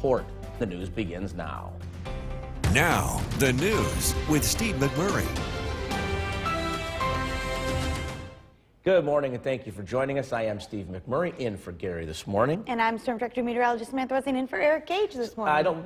report. The news begins now. Now, the news with Steve McMurray. Good morning and thank you for joining us. I am Steve McMurray in for Gary this morning. And I'm Storm Director Meteorologist Samantha Wessing in for Eric Gage this morning.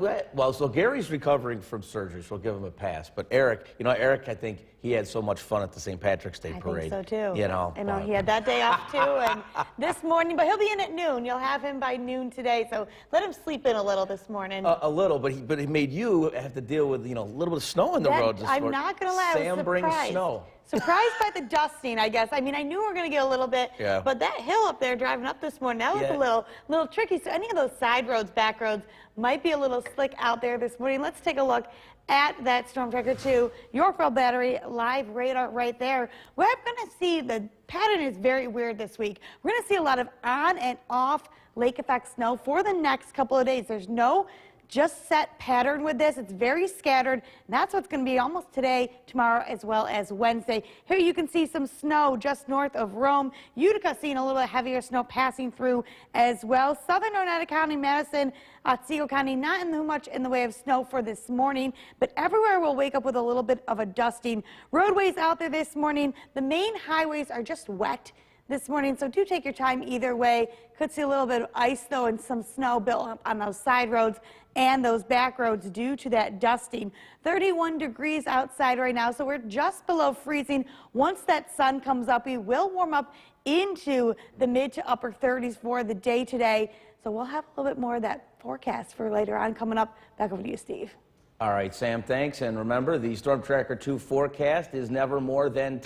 So Gary's recovering from surgery, so we'll give him a pass. But Eric, I think he had so much fun at the St. Patrick's Day parade. I think so too. I know he had that day off too, and this morning, but he'll be in at noon. You'll have him by noon today, so let him sleep in a little this morning. A little, but he made you have to deal with, a little bit of snow in the roads this morning. I'm not going to lie, Sam brings snow. Surprised by the dusting, I guess. I mean, I knew we were going to get a little bit, yeah. But that hill up there driving up this morning, that was a little tricky. So any of those side roads, back roads, might be a little slick out there this morning. Let's take a look at that Storm Tracker 2 Yorkville Battery live radar right there. We're going to see the pattern is very weird this week. We're going to see a lot of on and off lake effect snow for the next couple of days. There's no just set pattern with this. It's very scattered, and that's what's going to be almost today, tomorrow, as well as Wednesday. Here you can see some snow just north of Rome. Utica seeing a little bit heavier snow passing through as well. Southern Oneida County, Madison, Otsego County, not in much in the way of snow for this morning, but everywhere we'll wake up with a little bit of a dusting. Roadways out there this morning. The main highways are just wet this morning, so do take your time either way. Could see a little bit of ice, though, and some snow built up on those side roads and those back roads due to that dusting. 31 degrees outside right now, so we're just below freezing. Once that sun comes up, we will warm up into the mid to upper 30s for the day today. So we'll have a little bit more of that forecast for later on coming up. Back over to you, Steve. All right, Sam, thanks. And remember, the Storm Tracker 2 forecast is never more than...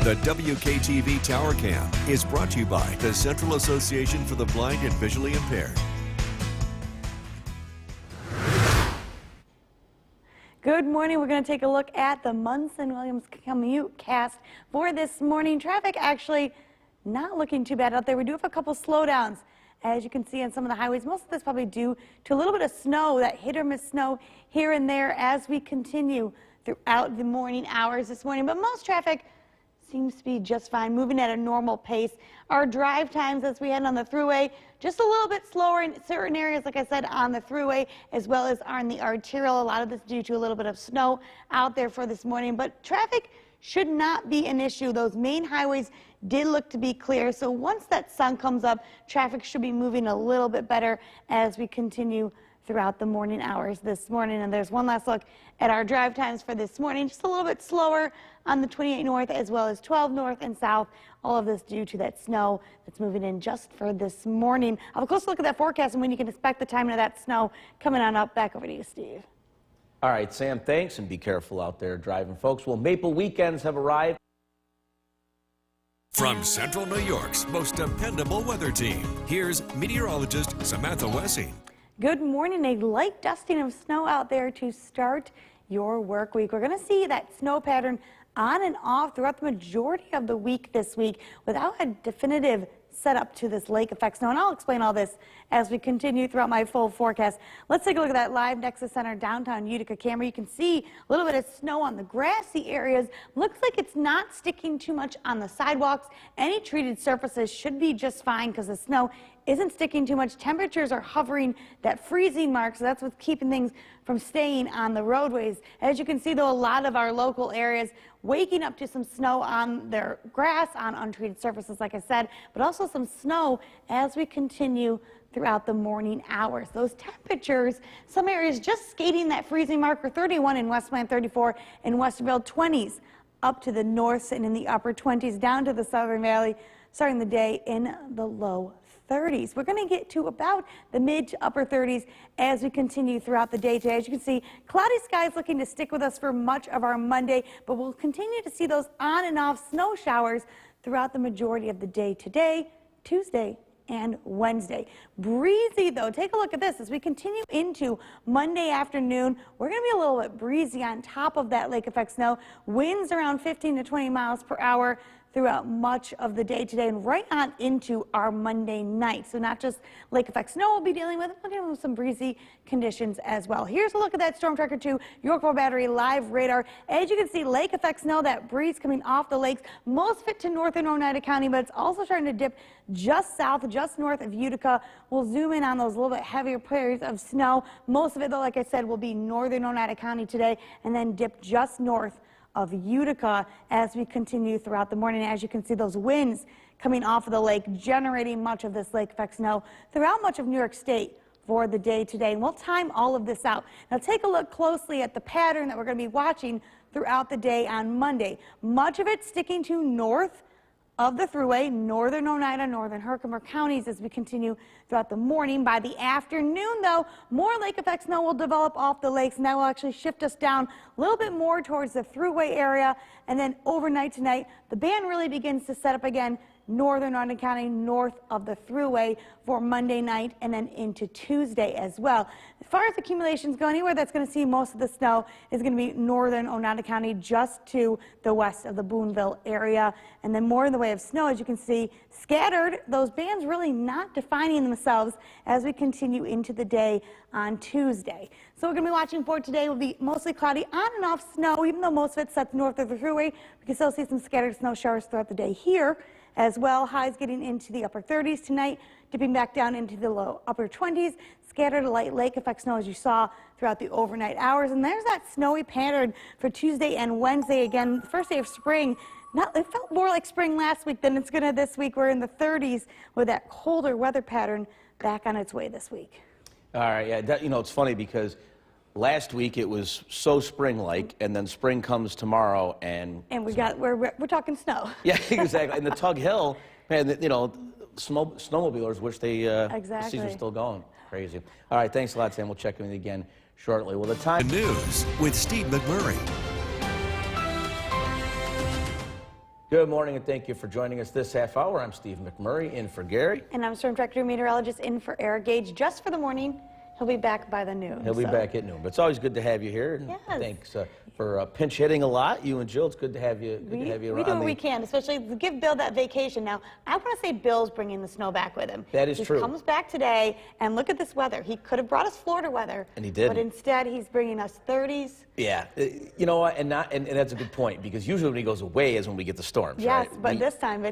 The Wjk Tv Tower Cam is brought to you by the Central Association for the Blind and Visually Impaired. Good morning. We're going to take a look at the Munson-Williams commute cast for this morning. Traffic actually not looking too bad out there. We do have a couple slowdowns, as you can see on some of the highways. Most of this probably due to a little bit of snow, that hit or miss snow here and there as we continue throughout the morning hours this morning. But most traffic seems to be just fine, moving at a normal pace. Our drive times as we head on the thruway, just a little bit slower in certain areas, like I said, on the thruway, as well as on the arterial. A lot of this due to a little bit of snow out there for this morning, but traffic should not be an issue. Those main highways did look to be clear, so once that sun comes up, traffic should be moving a little bit better as we continue throughout the morning hours this morning. And there's one last look at our drive times for this morning, just a little bit slower on the 28 north as well as 12 north and south. All of this due to that snow that's moving in just for this morning. I'll have a close look at that forecast and when you can expect the timing of that snow coming on up. Back over to you, Steve. All right, Sam, thanks, and be careful out there driving, folks. Well, Maple weekends have arrived. From Central New York's most dependable weather team, here's meteorologist Samantha Wessing. Good morning. A light dusting of snow out there to start your work week. We're going to see that snow pattern on and off throughout the majority of the week this week without a definitive setup to this lake effect snow. And I'll explain all this as we continue throughout my full forecast. Let's take a look at that live Nexus Center downtown Utica camera. You can see a little bit of snow on the grassy areas. Looks like it's not sticking too much on the sidewalks. Any treated surfaces should be just fine because the snow isn't sticking too much. Temperatures are hovering that freezing mark, so that's what's keeping things from staying on the roadways. As you can see, though, a lot of our local areas waking up to some snow on their grass, on untreated surfaces, like I said, but also some snow as we continue throughout the morning hours. Those temperatures, some areas just skating that freezing marker, 31 in Westland, 34 in Westerville, 20s up to the north and in the upper 20s down to the Southern Valley, starting the day in the low 30s. We're going to get to about the mid to upper 30s as we continue throughout the day today. As you can see, cloudy skies looking to stick with us for much of our Monday, but we'll continue to see those on and off snow showers throughout the majority of the day today, Tuesday, and Wednesday. Breezy, though. Take a look at this. As we continue into Monday afternoon, we're going to be a little bit breezy on top of that lake effect snow. Winds around 15 to 20 miles per hour throughout much of the day today and right on into our Monday night. So not just lake effect snow we'll be dealing with, we're dealing with some breezy conditions as well. Here's a look at that Storm Tracker 2 Yorkville Battery live radar. As you can see, lake effect snow, that breeze coming off the lakes, most fit to northern Oneida County, but it's also starting to dip just south, just north of Utica. We'll zoom in on those little bit heavier periods of snow. Most of it, though, like I said, will be northern Oneida County today and then dip just north of Utica as we continue throughout the morning. As you can see, those winds coming off of the lake, generating much of this lake effect snow throughout much of New York State for the day today. And we'll time all of this out. Now take a look closely at the pattern that we're going to be watching throughout the day on Monday. Much of it sticking to north of the thruway, northern Oneida, northern Herkimer counties as we continue throughout the morning. By the afternoon, though, more lake effect snow will develop off the lakes, and that will actually shift us down a little bit more towards the thruway area. And then overnight tonight, the band really begins to set up again northern Oneida County, north of the thruway for Monday night and then into Tuesday as well. As far as accumulations go, anywhere that's going to see most of the snow is going to be northern Oneida County, just to the west of the Boonville area. And then more in the way of snow, as you can see, scattered. Those bands really not defining themselves as we continue into the day on Tuesday. So we're going to be watching for today will be mostly cloudy, on and off snow, even though most of it sets north of the thruway. We can still see some scattered snow showers throughout the day here as well. Highs getting into the upper 30s tonight, dipping back down into the low upper 20s. Scattered light lake effect snow as you saw throughout the overnight hours. And there's that snowy pattern for Tuesday and Wednesday. Again, first day of spring. It felt more like spring last week than it's going to this week. We're in the 30s with that colder weather pattern back on its way this week. All right, yeah, you know, it's funny because last week it was so spring-like, and then spring comes tomorrow, and we're talking snow. Yeah, exactly. And the Tug Hill, man, you know, snowmobilers wish the season's still going. Crazy. All right, thanks a lot, Sam. We'll check in with you again shortly. Well, the news with Steve McMurray. Good morning, and thank you for joining us this half hour. I'm Steve McMurray, in for Gary. And I'm Storm Tracker meteorologist in for Eric Gage, just for the morning. He'll be back by the noon. He'll be back at noon. But it's always good to have you here. And yes. Thanks for pinch hitting a lot. You and Jill, it's good to have you. We do what we can, especially to give Bill that vacation. Now, I want to say Bill's bringing the snow back with him. That is true. He comes back today, and look at this weather. He could have brought us Florida weather. And he did. But instead, he's bringing us 30s. Yeah, you know what, and that's a good point, because usually when he goes away is when we get the storms, yes, right? But this time,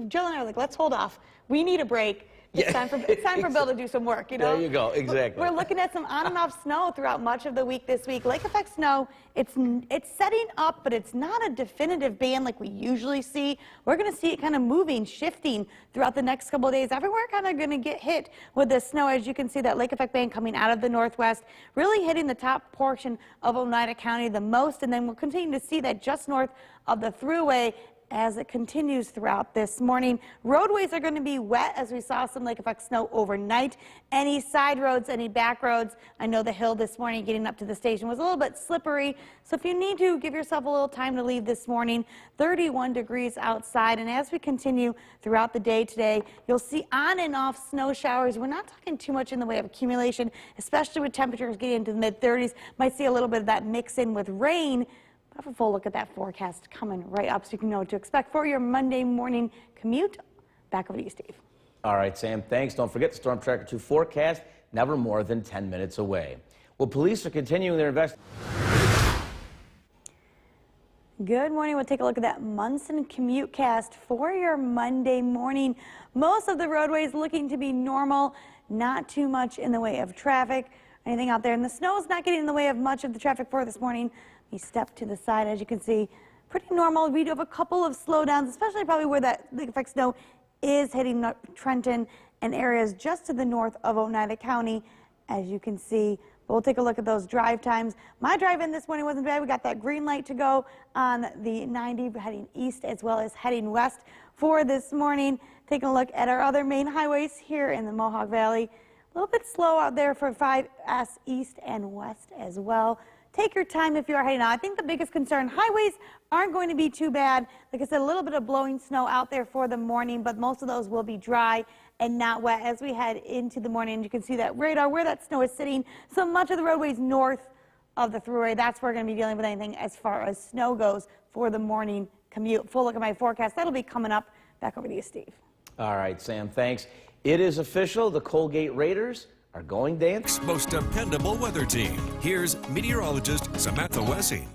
Jill and I are like, let's hold off. We need a break. It's time for Bill to do some work, you know? There you go, exactly. We're looking at some on and off snow throughout much of the week this week. Lake effect snow, it's setting up, but it's not a definitive band like we usually see. We're going to see it kind of moving, shifting throughout the next couple of days. Everywhere kind of going to get hit with the snow. As you can see, that lake effect band coming out of the northwest, really hitting the top portion of Oneida County the most, and then we'll continue to see that just north of the thruway as it continues throughout this morning. Roadways are going to be wet, as we saw some lake effect snow overnight. Any side roads, any back roads. I know the hill this morning getting up to the station was a little bit slippery, so if you need to, give yourself a little time to leave this morning. 31 degrees outside, and as we continue throughout the day today, you'll see on and off snow showers. We're not talking too much in the way of accumulation, especially with temperatures getting into the mid-30s. Might see a little bit of that mix in with rain. Have a full look at that forecast coming right up so you can know what to expect for your Monday morning commute. Back over to you, Steve. All right, Sam, thanks. Don't forget the Storm Tracker 2 forecast, never more than 10 minutes away. Well, police are continuing their investigation. Good morning. We'll take a look at that Munson commute cast for your Monday morning. Most of the roadways looking to be normal, not too much in the way of traffic, anything out there. And the snow is not getting in the way of much of the traffic for this morning. You step to the side, as you can see, pretty normal. We do have a couple of slowdowns, especially probably where that lake effect snow is hitting Trenton and areas just to the north of Oneida County, as you can see. But we'll take a look at those drive times. My drive in this morning wasn't bad. We got that green light to go on the 90 heading east as well as heading west for this morning. Taking a look at our other main highways here in the Mohawk Valley. A little bit slow out there for 5S east and west as well. Take your time if you are heading out. I think the biggest concern, highways aren't going to be too bad. Like I said, a little bit of blowing snow out there for the morning, but most of those will be dry and not wet as we head into the morning. You can see that radar where that snow is sitting. So much of the roadways north of the thruway, that's where we're going to be dealing with anything as far as snow goes for the morning commute. Full look at my forecast. That'll be coming up. Back over to you, Steve. All right, Sam, thanks. It is official. The Colgate Raiders are going dance. Most dependable weather team. Here's meteorologist Samantha Wessing.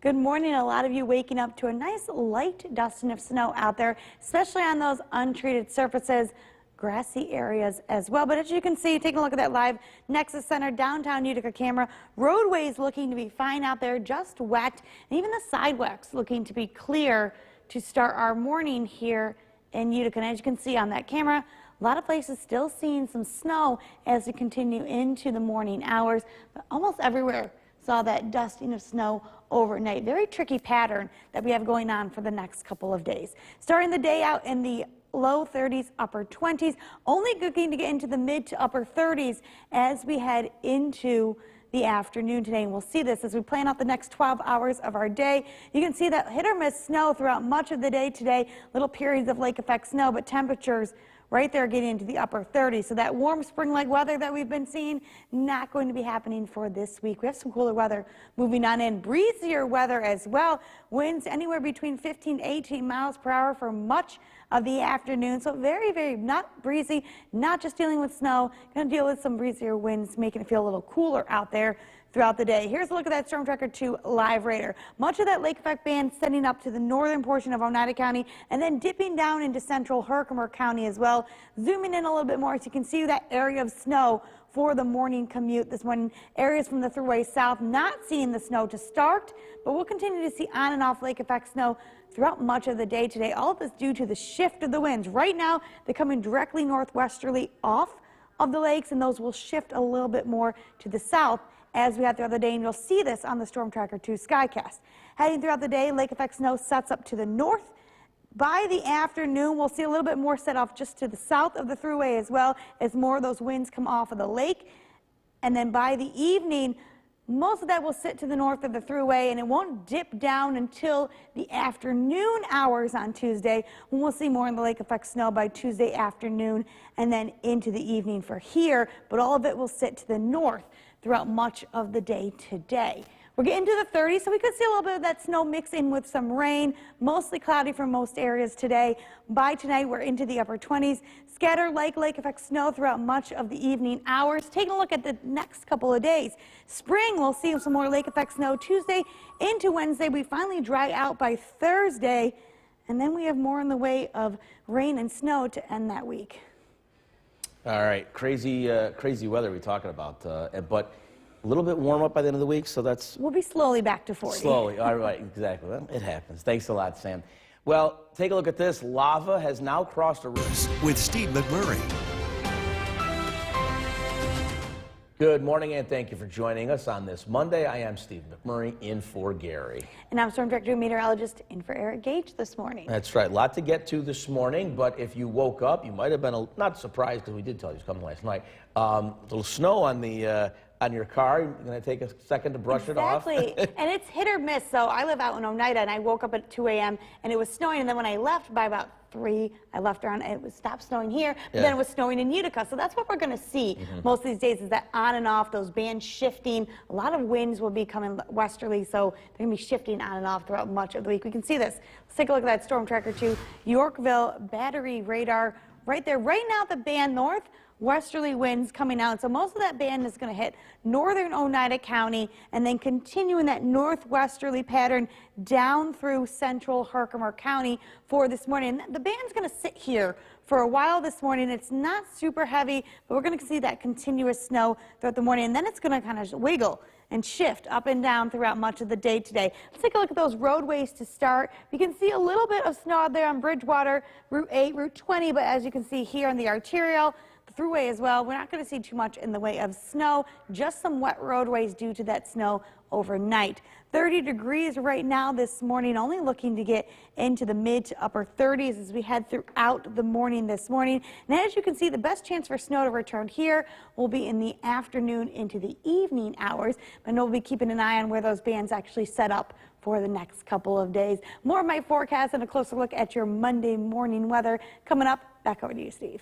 Good morning. A lot of you waking up to a nice light dusting of snow out there, especially on those untreated surfaces, grassy areas as well. But as you can see, taking a look at that live Nexus Center downtown Utica camera, roadways looking to be fine out there, just wet, and even the sidewalks looking to be clear to start our morning here in Utica. And as you can see on that camera, a lot of places still seeing some snow as we continue into the morning hours, but almost everywhere saw that dusting of snow overnight. Very tricky pattern that we have going on for the next couple of days. Starting the day out in the low 30s, upper 20s, only looking to get into the mid to upper 30s as we head into the afternoon today. And we'll see this as we plan out the next 12 hours of our day. You can see that hit or miss snow throughout much of the day today, little periods of lake effect snow, but temperatures right there getting into the upper 30s. So that warm spring-like weather that we've been seeing, not going to be happening for this week. We have some cooler weather moving on in. Breezier weather as well. Winds anywhere between 15 to 18 miles per hour for much of the afternoon. So very, very not breezy, not just dealing with snow, going to deal with some breezier winds, making it feel a little cooler out there throughout the day. Here's a look at that Storm Tracker 2 live radar. Much of that lake effect band sending up to the northern portion of Oneida County and then dipping down into central Herkimer County as well. Zooming in a little bit more so you can see that area of snow for the morning commute this morning. Areas from the Thruway south not seeing the snow to start, but we'll continue to see on and off lake effect snow throughout much of the day today. All of this due to the shift of the winds. Right now, they're coming directly northwesterly off of the lakes, and those will shift a little bit more to the south as we head throughout the day, and you'll see this on the Storm Tracker 2 Skycast. Heading throughout the day, lake effect snow sets up to the north. By the afternoon, we'll see a little bit more set off just to the south of the Thruway as well as more of those winds come off of the lake. And then by the evening, most of that will sit to the north of the Thruway, and it won't dip down until the afternoon hours on Tuesday, when we'll see more in the lake effect snow by Tuesday afternoon and then into the evening for here. But all of it will sit to the north throughout much of the day today. We're getting to the 30s, so we could see a little bit of that snow mix in with some rain. Mostly cloudy for most areas today. By tonight, we're into the upper 20s. Scattered lake effect snow throughout much of the evening hours. Taking a look at the next couple of days. Spring, we'll see some more lake effect snow Tuesday into Wednesday. We finally dry out by Thursday, and then we have more in the way of rain and snow to end that week. All right, crazy weather we're talking about, but a little bit warm up by the end of the week, so that's... We'll be slowly back to 40. Slowly, all right, exactly. Well, it happens. Thanks a lot, Sam. Well, take a look at this. Lava has now crossed a river. With Steve McMurray. Good morning, and thank you for joining us on this Monday. I am Steve McMurray, in for Gary. And I'm Storm Director and Meteorologist in for Eric Gage this morning. That's right. A lot to get to this morning, but if you woke up, you might have been not surprised, because we did tell you it's coming last night. A little snow on the on your car. You're going to take a second to brush it off. Exactly. And it's hit or miss. So I live out in Oneida, and I woke up at 2 a.m. and it was snowing. And then when I left by about 3, I left around, and it was stopped snowing here. But then it was snowing in Utica. So that's what we're going to see most of these days, is that on and off, those bands shifting. A lot of winds will be coming westerly, so they're going to be shifting on and off throughout much of the week. We can see this. Let's take a look at that Storm Tracker 2 Yorkville battery radar right there. Right now, the band north. Westerly winds coming out, so most of that band is going to hit northern Oneida County and then continue in that northwesterly pattern down through central Herkimer County for this morning. And the band's going to sit here for a while this morning. It's not super heavy, but we're going to see that continuous snow throughout the morning, and then it's going to kind of wiggle and shift up and down throughout much of the day today. Let's take a look at those roadways to start. You can see a little bit of snow out there on Bridgewater, Route 8, Route 20, but as you can see here on the arterial, Thruway as well, we're not going to see too much in the way of snow, just some wet roadways due to that snow overnight. 30 degrees right now this morning, only looking to get into the mid to upper 30s as we head throughout the morning this morning. And as you can see, the best chance for snow to return here will be in the afternoon into the evening hours, but we'll be keeping an eye on where those bands actually set up for the next couple of days. More of my forecast and a closer look at your Monday morning weather coming up. Back over to you, Steve.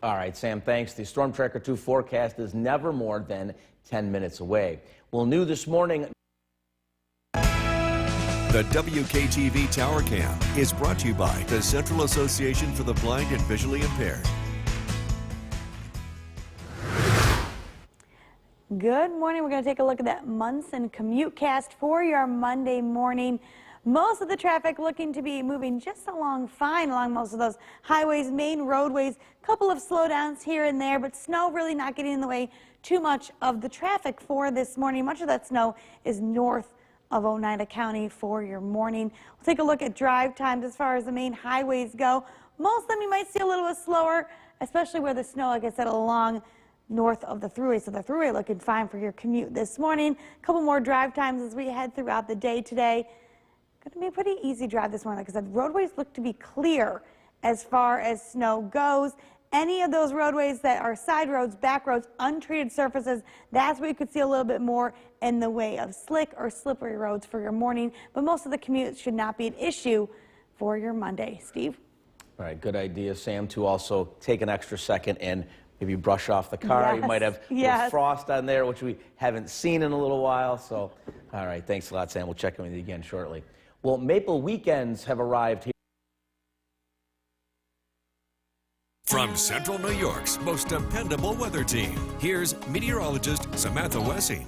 All right, Sam, thanks. The Storm Tracker 2 forecast is never more than 10 minutes away. Well, new this morning. The Wjk Tv Tower Cam is brought to you by the Central Association for the Blind and Visually Impaired. Good morning. We're going to take a look at that Munson commute cast for your Monday morning. Most of the traffic looking to be moving just along fine along most of those highways, main roadways, a couple of slowdowns here and there, but snow really not getting in the way too much of the traffic for this morning. Much of that snow is north of Oneida County for your morning. We'll take a look at drive times as far as the main highways go. Most of them you might see a little bit slower, especially where the snow, like I said, along north of the thruway. So the thruway looking fine for your commute this morning. A couple more drive times as we head throughout the day today. Going to be a pretty easy drive this morning. Like I said, roadways look to be clear as far as snow goes. Any of those roadways that are side roads, back roads, untreated surfaces, that's where you could see a little bit more in the way of slick or slippery roads for your morning. But most of the commutes should not be an issue for your Monday. Steve? All right, good idea, Sam, to also take an extra second and maybe brush off the car. Yes, You might have a little frost on there, which we haven't seen in a little while. So, all right, thanks a lot, Sam. We'll check in with you again shortly. Well, Maple weekends have arrived here. From Central New York's most dependable weather team, here's meteorologist Samantha Wessing.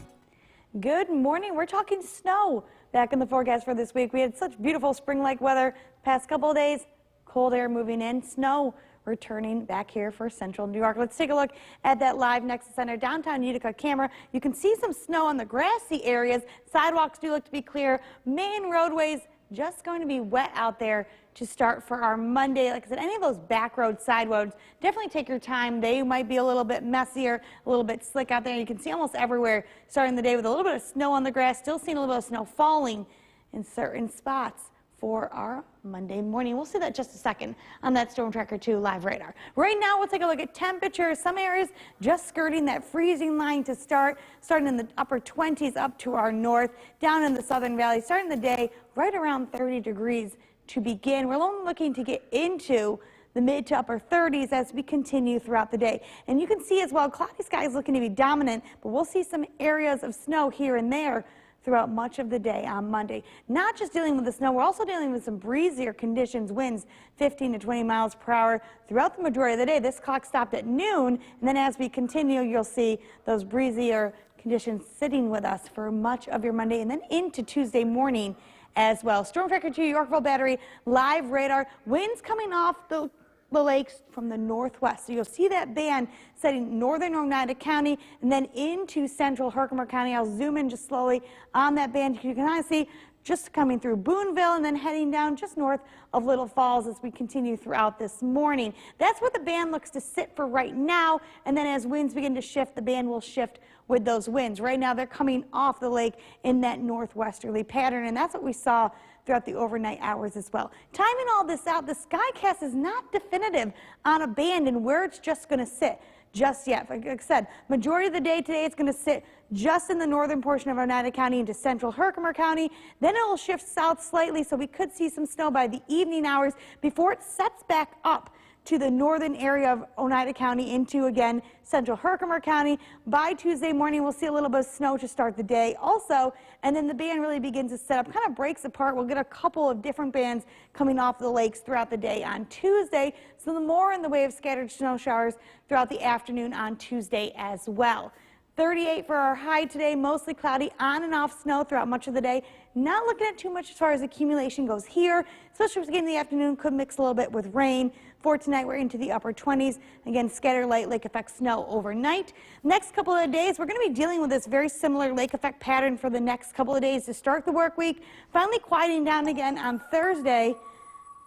Good morning. We're talking snow back in the forecast for this week. We had such beautiful spring-like weather past couple of days. Cold air moving in, snow returning back here for Central New York. Let's take a look at that live Nexus Center downtown Utica camera. You can see some snow on the grassy areas. Sidewalks do look to be clear. Main roadways just going to be wet out there to start for our Monday. Like I said, any of those back roads, side roads, definitely take your time. They might be a little bit messier, a little bit slick out there. You can see almost everywhere starting the day with a little bit of snow on the grass, still seeing a little bit of snow falling in certain spots for our Monday morning. We'll see that in just a second on that Storm Tracker 2 live radar. Right now, we'll take a look at temperatures. Some areas just skirting that freezing line to start, starting in the upper 20s up to our north, down in the Southern Valley, starting the day right around 30 degrees to begin. We're only looking to get into the mid to upper 30s as we continue throughout the day. And you can see as well, cloudy skies looking to be dominant, but we'll see some areas of snow here and there throughout much of the day on Monday. Not just dealing with the snow, we're also dealing with some breezier conditions, winds 15 to 20 miles per hour throughout the majority of the day. This clock stopped at noon, and then as we continue, you'll see those breezier conditions sitting with us for much of your Monday and then into Tuesday morning as well. Storm Tracker 2 Yorkville Battery live radar, winds coming off the lakes from the northwest. So you'll see that band setting northern Oneida County and then into central Herkimer County. I'll zoom in just slowly on that band. You can kind of see just coming through Boonville and then heading down just north of Little Falls as we continue throughout this morning. That's where the band looks to sit for right now, and then as winds begin to shift, the band will shift with those winds. Right now they're coming off the lake in that northwesterly pattern, and that's what we saw throughout the overnight hours as well. Timing all this out, the skycast is not definitive on a band and where it's just going to sit just yet. Like I said, majority of the day today it's going to sit just in the northern portion of Oneida County into central Herkimer County. Then it will shift south slightly, so we could see some snow by the evening hours before it sets back up to the northern area of Oneida County into, again, central Herkimer County. By Tuesday morning, we'll see a little bit of snow to start the day also, and then the band really begins to set up, kind of breaks apart. We'll get a couple of different bands coming off the lakes throughout the day on Tuesday, so the more in the way of scattered snow showers throughout the afternoon on Tuesday as well. 38 for our high today, mostly cloudy, on and off snow throughout much of the day. Not looking at too much as far as accumulation goes here, especially as we get in the afternoon, could mix a little bit with rain. For tonight, we're into the upper 20s. Again, scattered light lake effect snow overnight. Next couple of days, we're going to be dealing with this very similar lake effect pattern for the next couple of days to start the work week. Finally quieting down again on Thursday.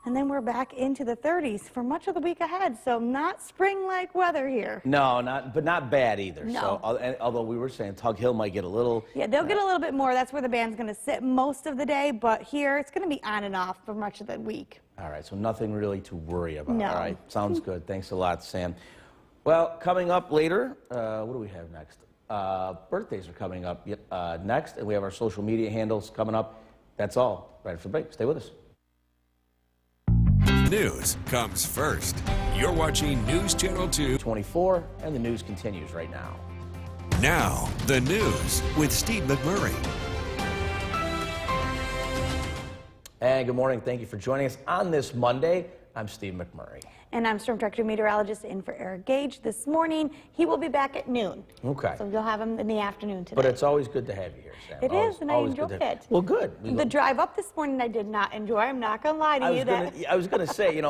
And then we're back into the 30s for much of the week ahead. So not spring-like weather here. No, but not bad either. No. So, although we were saying Tug Hill might get a little. Yeah, they'll get a little bit more. That's where the band's going to sit most of the day. But here, it's going to be on and off for much of the week. All right, so nothing really to worry about. No. All right, sounds good. Thanks a lot, Sam. Well, coming up later, what do we have next? Birthdays are coming up next, and we have our social media handles coming up. That's all. Right after the break. Stay with us. News comes first. You're watching News Channel 2. 24, and the news continues right now. Now, the news with Steve McMurray. And good morning. Thank you for joining us on this Monday. I'm Steve McMurray. And I'm Storm Tracker Meteorologist in for Eric Gage this morning. He will be back at noon. Okay. So you'll have him in the afternoon today. But it's always good to have you here, Sam. It is, and I enjoyed it. Well, good. The drive up this morning I did not enjoy. I'm not going to lie to you. I was going to say,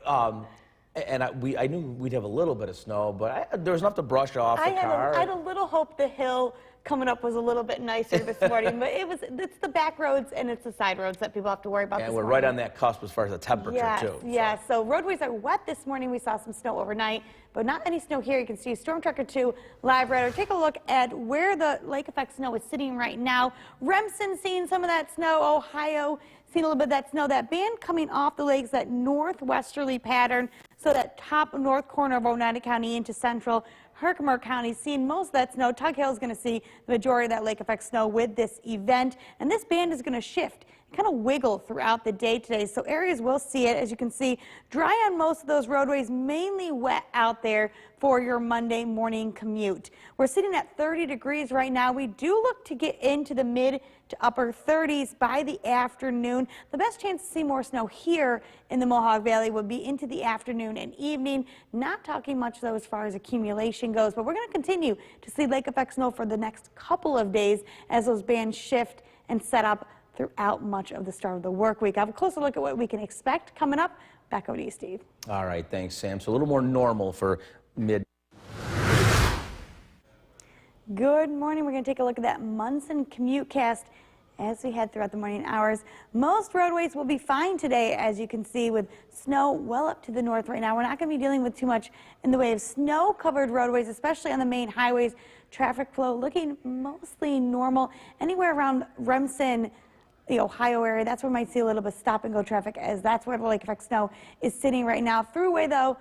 I knew we'd have a little bit of snow, but there was enough to brush off the car. I had a little hope the hill coming up was a little bit nicer this morning, but it's the back roads and it's the side roads that people have to worry about. And we're right on that cusp as far as the temperature, too. Yes. So roadways are wet this morning. We saw some snow overnight, but not any snow here. You can see Storm Tracker 2 live radar. Take a look at where the lake effect snow is sitting right now. Remsen seeing some of that snow. Ohio seeing a little bit of that snow. That band coming off the lakes, that northwesterly pattern. So that top north corner of Oneida County into central Herkimer County, seeing most of that snow. Tug Hill is going to see the majority of that lake effect snow with this event. And this band is going to shift, kind of wiggle throughout the day today. So areas will see it. As you can see, dry on most of those roadways, mainly wet out there for your Monday morning commute. We're sitting at 30 degrees right now. We do look to get into the mid to upper 30s by the afternoon. The best chance to see more snow here in the Mohawk Valley would be into the afternoon and evening. Not talking much though as far as accumulation goes, but we're going to continue to see lake effect snow for the next couple of days as those bands shift and set up throughout much of the start of the work week. I'll have a closer look at what we can expect coming up. Back over to you, Steve. All right, thanks, Sam. So a little more normal for mid. Good morning. We're going to take a look at that Munson commute cast as we head throughout the morning hours. Most roadways will be fine today, as you can see, with snow well up to the north right now. We're not going to be dealing with too much in the way of snow-covered roadways, especially on the main highways. Traffic flow looking mostly normal. Anywhere around Remsen, the Ohio area, that's where we might see a little bit of stop-and-go traffic, as that's where the lake effect snow is sitting right now. Thruway, though,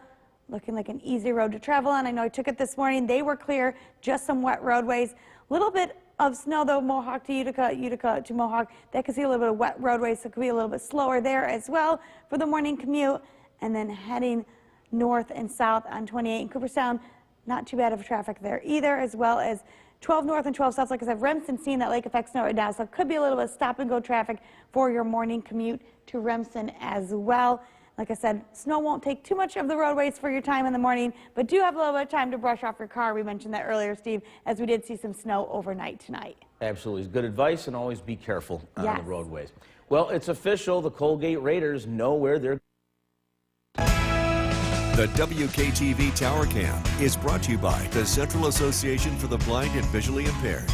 looking like an easy road to travel on. I know I took it this morning. They were clear, just some wet roadways. A little bit of snow, though, Mohawk to Utica, Utica to Mohawk. That could see a little bit of wet roadways, so it could be a little bit slower there as well for the morning commute. And then heading north and south on 28 in Cooperstown, not too bad of traffic there either, as well as 12 north and 12 south. Like I said, Remsen seeing that lake effect snow right now, so it could be a little bit of stop-and-go traffic for your morning commute to Remsen as well. Like I said, snow won't take too much of the roadways for your time in the morning, but do have a little bit of time to brush off your car. We mentioned that earlier, Steve, as we did see some snow overnight tonight. Absolutely. Good advice, and always be careful on the roadways. Well, it's official. The Colgate Raiders know where they're. The Wjk Tv Tower Cam is brought to you by the Central Association for the Blind and Visually Impaired.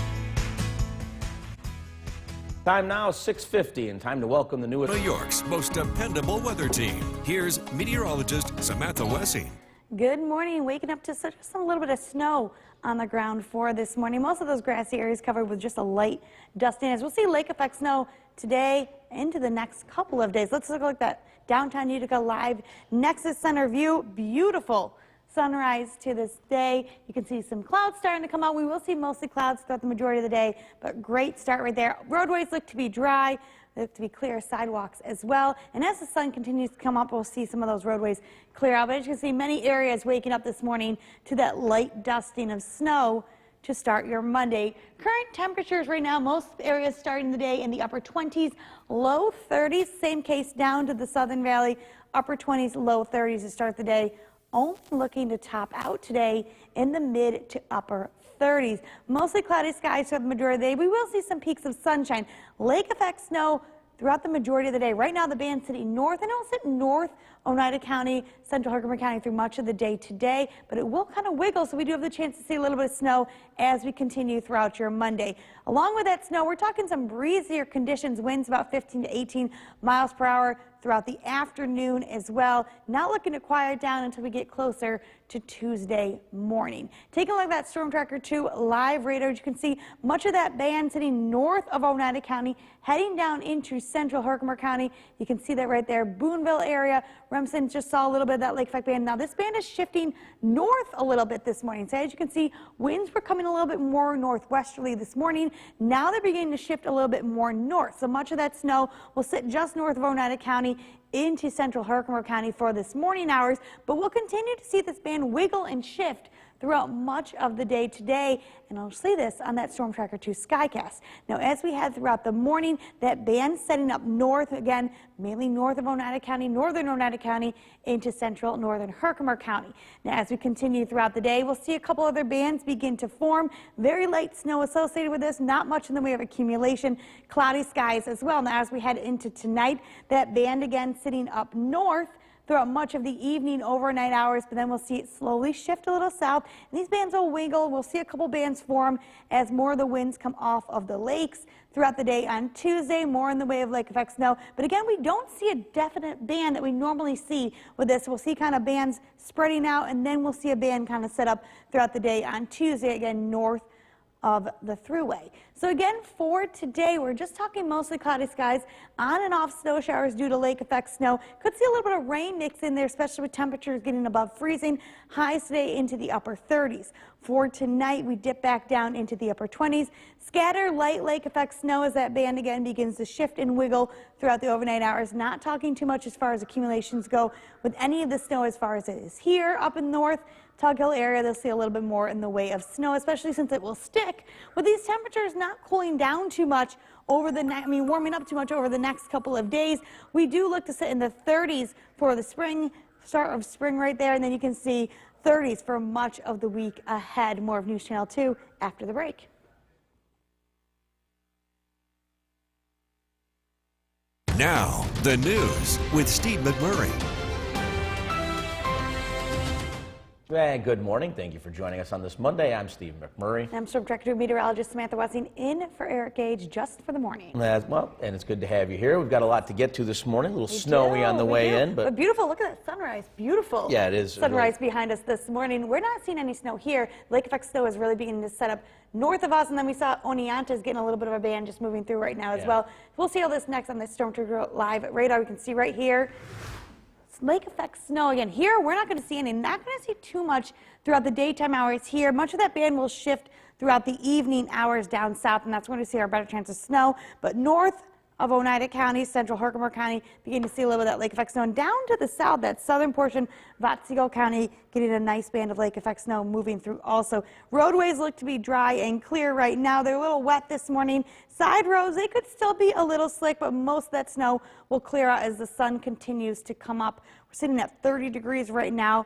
Time now, 6:50, and time to welcome the newest. New York's most dependable weather team. Here's meteorologist Samantha Wessing. Good morning. Waking up to just a little bit of snow on the ground for this morning. Most of those grassy areas covered with just a light dusting. As we'll see lake effect snow today into the next couple of days. Let's look at that downtown Utica live Nexus Center view. Beautiful sunrise to this day. You can see some clouds starting to come out. We will see mostly clouds throughout the majority of the day, but great start right there. Roadways look to be dry. They look to be clear, sidewalks as well. And as the sun continues to come up, we'll see some of those roadways clear out. But as you can see, many areas waking up this morning to that light dusting of snow to start your Monday. Current temperatures right now, most areas starting the day in the upper 20s, low 30s. Same case down to the Southern Valley, upper 20s, low 30s to start the day. Only looking to top out today in the mid to upper 30s. Mostly cloudy skies for the majority of the day. We will see some peaks of sunshine. Lake effect snow throughout the majority of the day. Right now, the band's sitting north, and it'll sit north Oneida County, central Herkimer County through much of the day today, but it will kind of wiggle, so we do have the chance to see a little bit of snow as we continue throughout your Monday. Along with that snow, we're talking some breezier conditions, winds about 15 to 18 miles per hour throughout the afternoon as well. Not looking to quiet down until we get closer to Tuesday morning. Taking a look at that Storm Tracker 2 live radar, you can see much of that band sitting north of Oneida County, heading down into central Herkimer County. You can see that right there, Boonville area. Remsen just saw a little bit of that lake effect band. Now this band is shifting north a little bit this morning. So as you can see, winds were coming a little bit more northwesterly this morning. Now they're beginning to shift a little bit more north. So much of that snow will sit just north of Oneida County into central Herkimer County for this morning hours, but we'll continue to see this band wiggle and shift throughout much of the day today, and I'll see this on that Storm Tracker 2 Skycast. Now, as we head throughout the morning, that band setting up north again, mainly north of Oneida County, northern Oneida County, into central northern Herkimer County. Now, as we continue throughout the day, we'll see a couple other bands begin to form. Very light snow associated with this, not much in the way of accumulation, cloudy skies as well. Now, as we head into tonight, that band again sitting up north throughout much of the evening, overnight hours, but then we'll see it slowly shift a little south, and these bands will wiggle. We'll see a couple bands form as more of the winds come off of the lakes throughout the day on Tuesday, more in the way of lake effect snow. But again, we don't see a definite band that we normally see with this. We'll see kind of bands spreading out, and then we'll see a band kind of set up throughout the day on Tuesday, again, north of the thruway. So again, for today, we're just talking mostly cloudy skies, on and off snow showers due to lake effect snow. Could see a little bit of rain mix in there, especially with temperatures getting above freezing. Highs today into the upper 30s. For tonight, we dip back down into the upper 20s. Scatter light lake effect snow as that band again begins to shift and wiggle throughout the overnight hours. Not talking too much as far as accumulations go with any of the snow as far as it is here up in north Tug Hill area. They'll see a little bit more in the way of snow, especially since it will stick. With these temperatures not cooling down too much over the warming up too much over the next couple of days, we do look to sit in the 30s for the spring, start of spring right there, and then you can see 30s for much of the week ahead. More of News Channel 2 after the break. Now, the news with Steve McMurray. And good morning. Thank you for joining us on this Monday. I'm Steve McMurray. I'm Storm Tracker 2 meteorologist Samantha Wessing in for Eric Gage just for the morning. As well, and it's good to have you here. We've got a lot to get to this morning. A little snowy on the way in, but beautiful. Look at that sunrise. Beautiful. Yeah, it is. Sunrise behind us this morning. We're not seeing any snow here. Lake effect snow is really beginning to set up north of us, and then we saw Oneonta is getting a little bit of a band just moving through right now as well. We'll see all this next on the Storm Tracker Live radar. We can see right here. Lake effect snow again. Here, we're not going to see any. Not going to see too much throughout the daytime hours here. Much of that band will shift throughout the evening hours down south, and that's when we see our better chance of snow. But north of Oneida County, central Herkimer County, begin to see a little bit of that lake effect snow. And down to the south, that southern portion of Otsego County, getting a nice band of lake effect snow moving through also. Roadways look to be dry and clear right now. They're a little wet this morning. Side roads, they could still be a little slick, but most of that snow will clear out as the sun continues to come up. We're sitting at 30 degrees right now.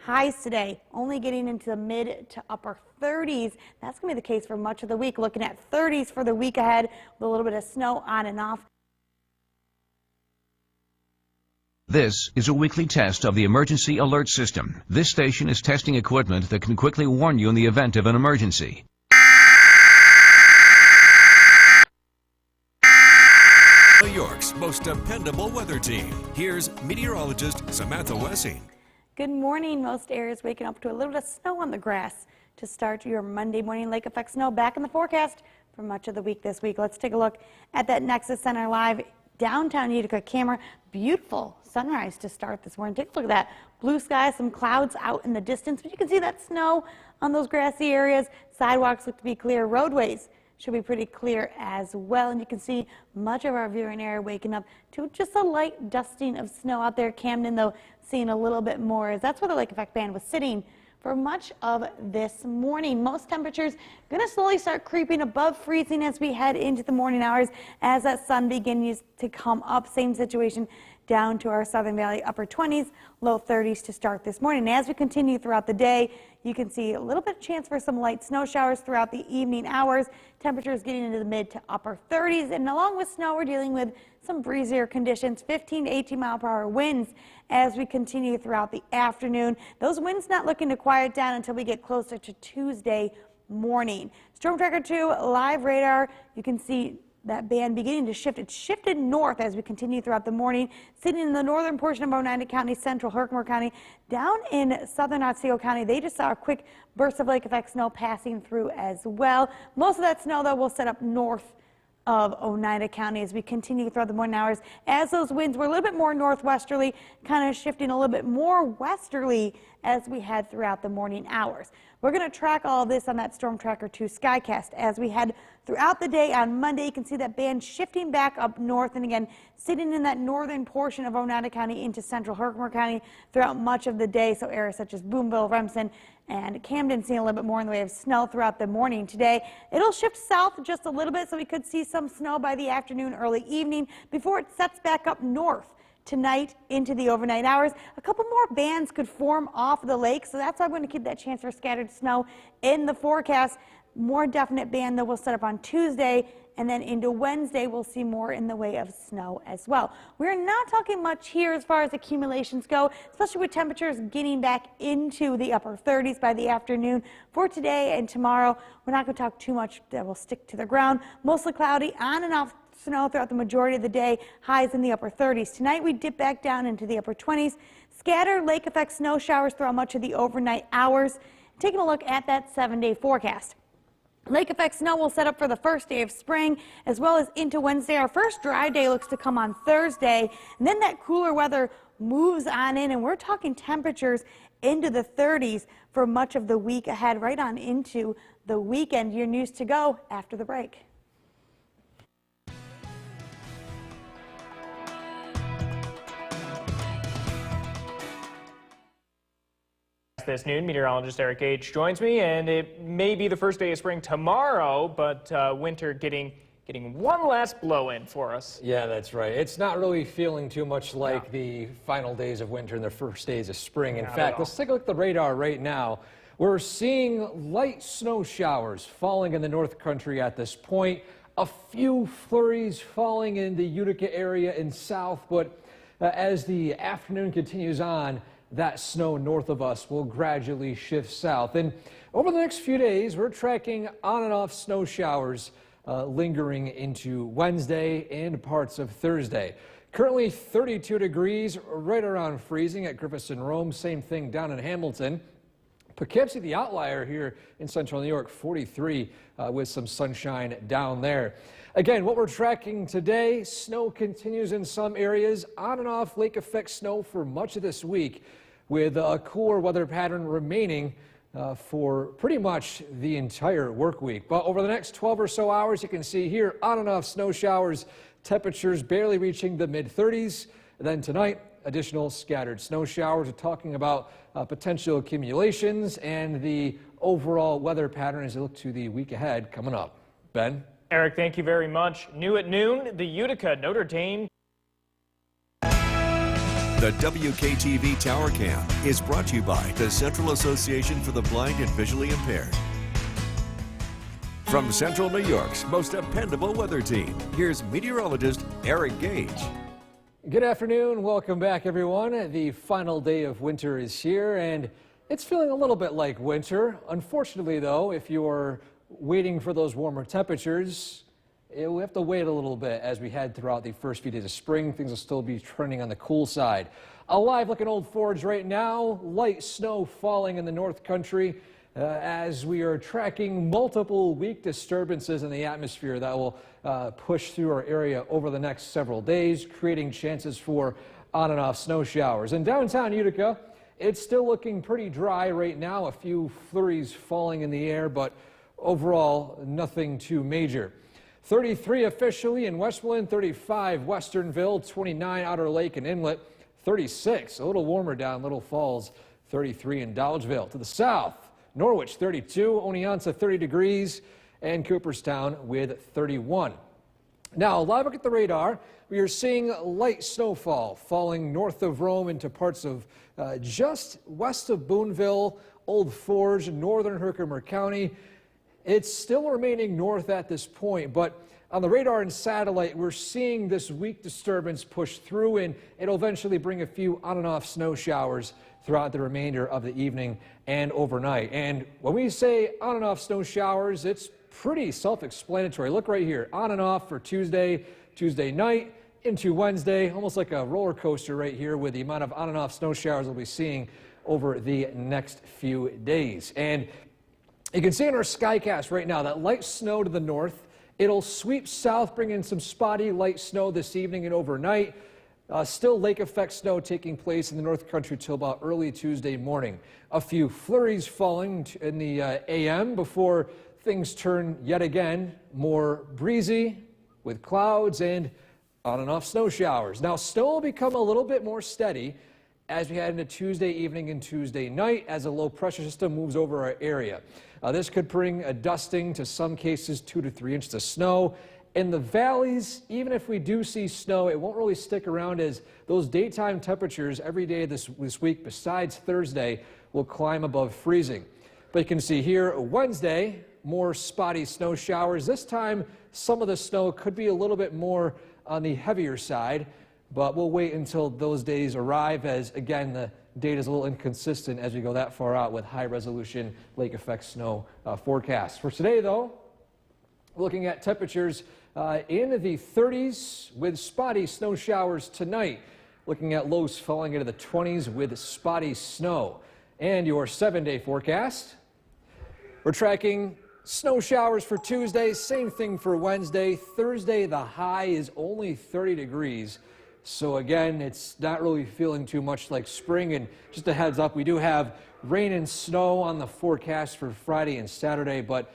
Highs today only getting into the mid to upper 30s. That's going to be the case for much of the week. Looking at 30s for the week ahead with a little bit of snow on and off. This is a weekly test of the emergency alert system. This station is testing equipment that can quickly warn you in the event of an emergency. New York's most dependable weather team. Here's meteorologist Samantha Wessing. Good morning. Most areas waking up to a little bit of snow on the grass to start your Monday morning. Lake effect snow back in the forecast for much of the week this week. Let's take a look at that Nexus Center Live downtown Utica camera. Beautiful sunrise to start this morning. Take a look at that. Blue sky, some clouds out in the distance, but you can see that snow on those grassy areas. Sidewalks look to be clear. Roadways should be pretty clear as well. And you can see much of our viewing area waking up to just a light dusting of snow out there. Camden, though, seeing a little bit more, as that's where the lake effect band was sitting for much of this morning. Most temperatures going to slowly start creeping above freezing as we head into the morning hours as that sun begins to come up. Same situation down to our Southern Valley, upper 20s, low 30s to start this morning. As we continue throughout the day, you can see a little bit of chance for some light snow showers throughout the evening hours. Temperatures getting into the mid to upper 30s, and along with snow, we're dealing with some breezier conditions, 15 to 18 mile per hour winds as we continue throughout the afternoon. Those winds not looking to quiet down until we get closer to Tuesday morning. Storm Tracker 2 live radar, you can see that band beginning to shift. It's shifted north as we continue throughout the morning, sitting in the northern portion of Oneida County, central Herkimer County, down in southern Otsego County. They just saw a quick burst of lake effect snow passing through as well. Most of that snow, though, will set up north of Oneida County as we continue throughout the morning hours. As those winds were a little bit more northwesterly, kind of shifting a little bit more westerly as we head throughout the morning hours. We're going to track all of this on that Storm Tracker 2 Skycast as we head throughout the day. On Monday, you can see that band shifting back up north and again sitting in that northern portion of Oneida County into central Herkimer County throughout much of the day. So areas such as Boonville, Remsen, and Camden seeing a little bit more in the way of snow throughout the morning today. It'll shift south just a little bit, so we could see some snow by the afternoon, early evening before it sets back up north tonight into the overnight hours. A couple more bands could form off the lake, so that's why I'm going to keep that chance for scattered snow in the forecast. More definite band that will set up on Tuesday, and then into Wednesday we'll see more in the way of snow as well. We're not talking much here as far as accumulations go, especially with temperatures getting back into the upper 30s by the afternoon. For today and tomorrow, we're not going to talk too much that will stick to the ground. Mostly cloudy, on and off snow throughout the majority of the day, highs in the upper 30s. Tonight we dip back down into the upper 20s. Scattered lake effect snow showers throughout much of the overnight hours. Taking a look at that 7-day forecast. Lake effect snow will set up for the first day of spring as well as into Wednesday. Our first dry day looks to come on Thursday, and then that cooler weather moves on in, and we're talking temperatures into the 30s for much of the week ahead, right on into the weekend. Your news to go after the break. This noon, meteorologist Wjk Tv Ch joins me, and it may be the first day of spring tomorrow, but winter getting one last blow in for us. Yeah, that's right. It's not really feeling too much like the final days of winter and the first days of spring. In fact, let's take a look at the radar right now. We're seeing light snow showers falling in the North Country at this point. A few flurries falling in the Utica area and south, but as the afternoon continues on, that snow north of us will gradually shift south. And over the next few days, we're tracking on and off snow showers lingering into Wednesday and parts of Thursday. Currently 32 degrees, right around freezing at Griffiths and Rome. Same thing down in Hamilton. Poughkeepsie, the outlier here in central New York, 43 with some sunshine down there. Again, what we're tracking today, snow continues in some areas, on and off lake effect snow for much of this week, with a cooler weather pattern remaining for pretty much the entire work week. But over the next 12 or so hours, you can see here on and off snow showers, temperatures barely reaching the mid-30s. Then tonight, additional scattered snow showers. We're talking about potential accumulations and the overall weather pattern as you look to the week ahead coming up. Ben? Eric, thank you very much. New at noon, the Utica Notre Dame. The Wjk Tv Tower Cam is brought to you by the Central Association for the Blind and Visually Impaired. From Central New York's most dependable weather team, here's meteorologist Eric Gage. Good afternoon. Welcome back, everyone. The final day of winter is here, and it's feeling a little bit like winter. Unfortunately, though, if you're waiting for those warmer temperatures, we have to wait a little bit as we head throughout the first few days of spring. Things will still be trending on the cool side. A live look at Old Forge right now. Light snow falling in the North Country as we are tracking multiple weak disturbances in the atmosphere that will push through our area over the next several days, creating chances for on and off snow showers. In downtown Utica, it's still looking pretty dry right now. A few flurries falling in the air, but overall, nothing too major. 33 officially in Westmoreland, 35 Westernville, 29 Outer Lake and Inlet, 36, a little warmer down Little Falls, 33 in Dolgeville. To the south, Norwich 32, Oneonta 30 degrees, and Cooperstown with 31. Now, live look at the radar. We are seeing light snowfall falling north of Rome into parts of just west of Boonville, Old Forge, northern Herkimer County. It's still remaining north at this point, but on the radar and satellite, we're seeing this weak disturbance push through, and it'll eventually bring a few on and off snow showers throughout the remainder of the evening and overnight. And when we say on and off snow showers, it's pretty self-explanatory. Look right here, on and off for Tuesday night into Wednesday, almost like a roller coaster right here with the amount of on and off snow showers we'll be seeing over the next few days. And you can see in our Skycast right now that light snow to the north. It'll sweep south, bring in some spotty light snow this evening and overnight. Still lake effect snow taking place in the North Country till about early Tuesday morning. A few flurries falling in the AM before things turn yet again more breezy with clouds and on and off snow showers. Now, snow will become a little bit more steady as we head into Tuesday evening and Tuesday night as a low pressure system moves over our area. This could bring a dusting to some cases 2 to 3 inches of snow. In the valleys, even if we do see snow, it won't really stick around as those daytime temperatures every day this week besides Thursday will climb above freezing. But you can see here Wednesday, more spotty snow showers. This time, some of the snow could be a little bit more on the heavier side, but we'll wait until those days arrive as, again, the data is a little inconsistent as we go that far out with high-resolution lake effect snow forecasts. For today, though, looking at temperatures in the 30s with spotty snow showers tonight. Looking at lows falling into the 20s with spotty snow. And your 7-day forecast. We're tracking snow showers for Tuesday, same thing for Wednesday. Thursday, the high is only 30 degrees. So again, it's not really feeling too much like spring. And just a heads up, we do have rain and snow on the forecast for Friday and Saturday, but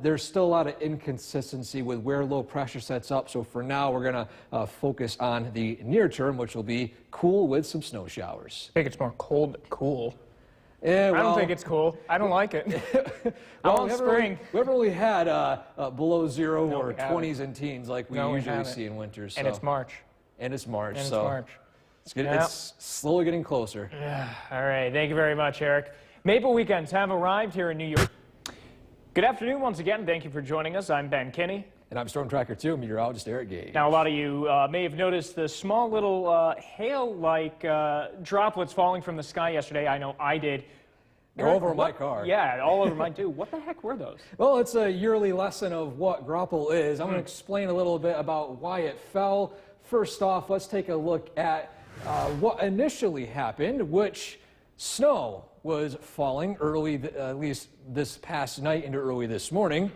there's still a lot of inconsistency with where low pressure sets up. So for now, we're going to focus on the near term, which will be cool with some snow showers. I think it's more cold than cool. Yeah, well, I don't think it's cool. I don't like it. I want spring. We haven't really had below zero No, or we haven't. 20s and teens like we No, we usually haven't. see in winter. So. And it's March. And it's March. And it's so March. It's slowly getting closer. All right. Thank you very much, Eric. Maple weekends have arrived here in New York. Good afternoon once again. Thank you for joining us. I'm Ben Kinney. And I'm Storm Tracker 2, meteorologist Eric Gage. Now, a lot of you may have noticed the small little hail-like droplets falling from the sky yesterday. I know I did. They're over my car. Yeah, all over mine too. What the heck were those? Well, it's a yearly lesson of what grapple is. I'm going to explain a little bit about why it fell. First off, let's take a look at what initially happened, which snow was falling early, at least this past night into early this morning.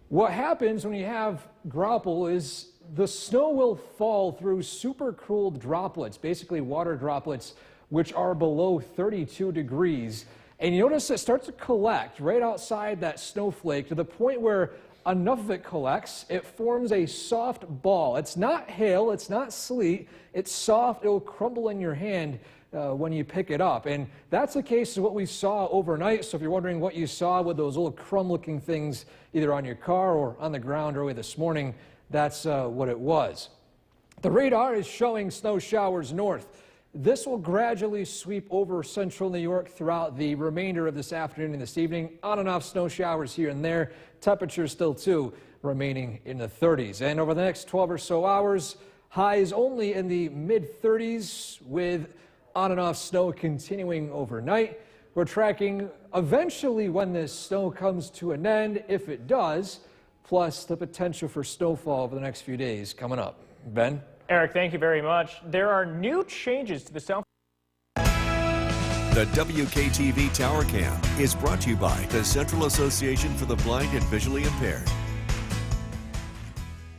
What happens when you have grapple is the snow will fall through supercooled droplets, basically water droplets, which are below 32 degrees. And you notice it starts to collect right outside that snowflake to the point where enough of it collects, it forms a soft ball. It's not hail, it's not sleet, it's soft, it'll crumble in your hand when you pick it up. And that's the case of what we saw overnight. So if you're wondering what you saw with those little crumb-looking things either on your car or on the ground early this morning, that's what it was. The radar is showing snow showers north. This will gradually sweep over central New York throughout the remainder of this afternoon and this evening. On and off snow showers here and there. Temperatures still, too, remaining in the 30s. And over the next 12 or so hours, highs only in the mid-30s with on and off snow continuing overnight. We're tracking eventually when this snow comes to an end, if it does, plus the potential for snowfall over the next few days coming up. Ben? Eric, thank you very much. There are new changes to the South. The Wjk Tv Tower Cam is brought to you by the Central Association for the Blind and Visually Impaired.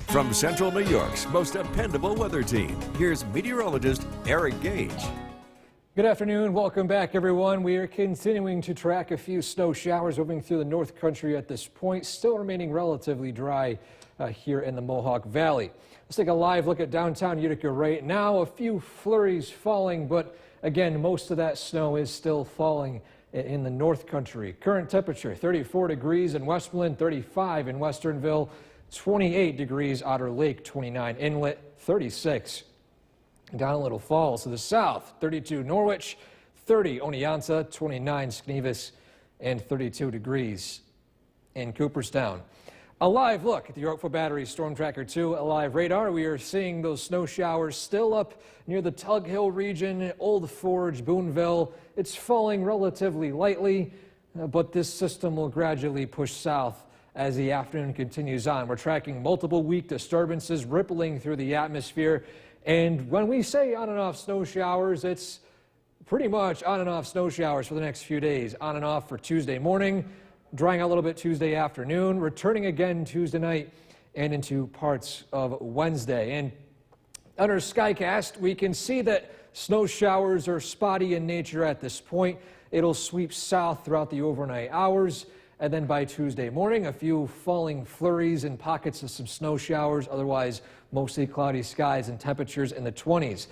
From Central New York's most dependable weather team, here's meteorologist Eric Gage. Good afternoon. Welcome back, everyone. We are continuing to track a few snow showers moving through the North Country at this point, still remaining relatively dry here in the Mohawk Valley. Let's take a live look at downtown Utica right now. A few flurries falling, but again, most of that snow is still falling in the North Country. Current temperature 34 degrees in Westmoreland, 35 in Westernville, 28 degrees Otter Lake, 29 Inlet, 36 down Little Falls. To the south, 32 Norwich, 30 Oneonta, 29 Skenevis, and 32 degrees in Cooperstown. A live look at the Yorkville Battery Storm Tracker 2 live radar. We are seeing those snow showers still up near the Tug Hill region, Old Forge, Boonville. It's falling relatively lightly, but this system will gradually push south as the afternoon continues on. We're tracking multiple weak disturbances rippling through the atmosphere. And when we say on and off snow showers, it's pretty much on and off snow showers for the next few days. On and off for Tuesday morning, drying out a little bit Tuesday afternoon, returning again Tuesday night and into parts of Wednesday. And On our Skycast, we can see that snow showers are spotty in nature at this point. It'll sweep south throughout the overnight hours, and then by Tuesday morning, a few falling flurries and pockets of some snow showers. Otherwise, mostly cloudy skies and temperatures in the 20s.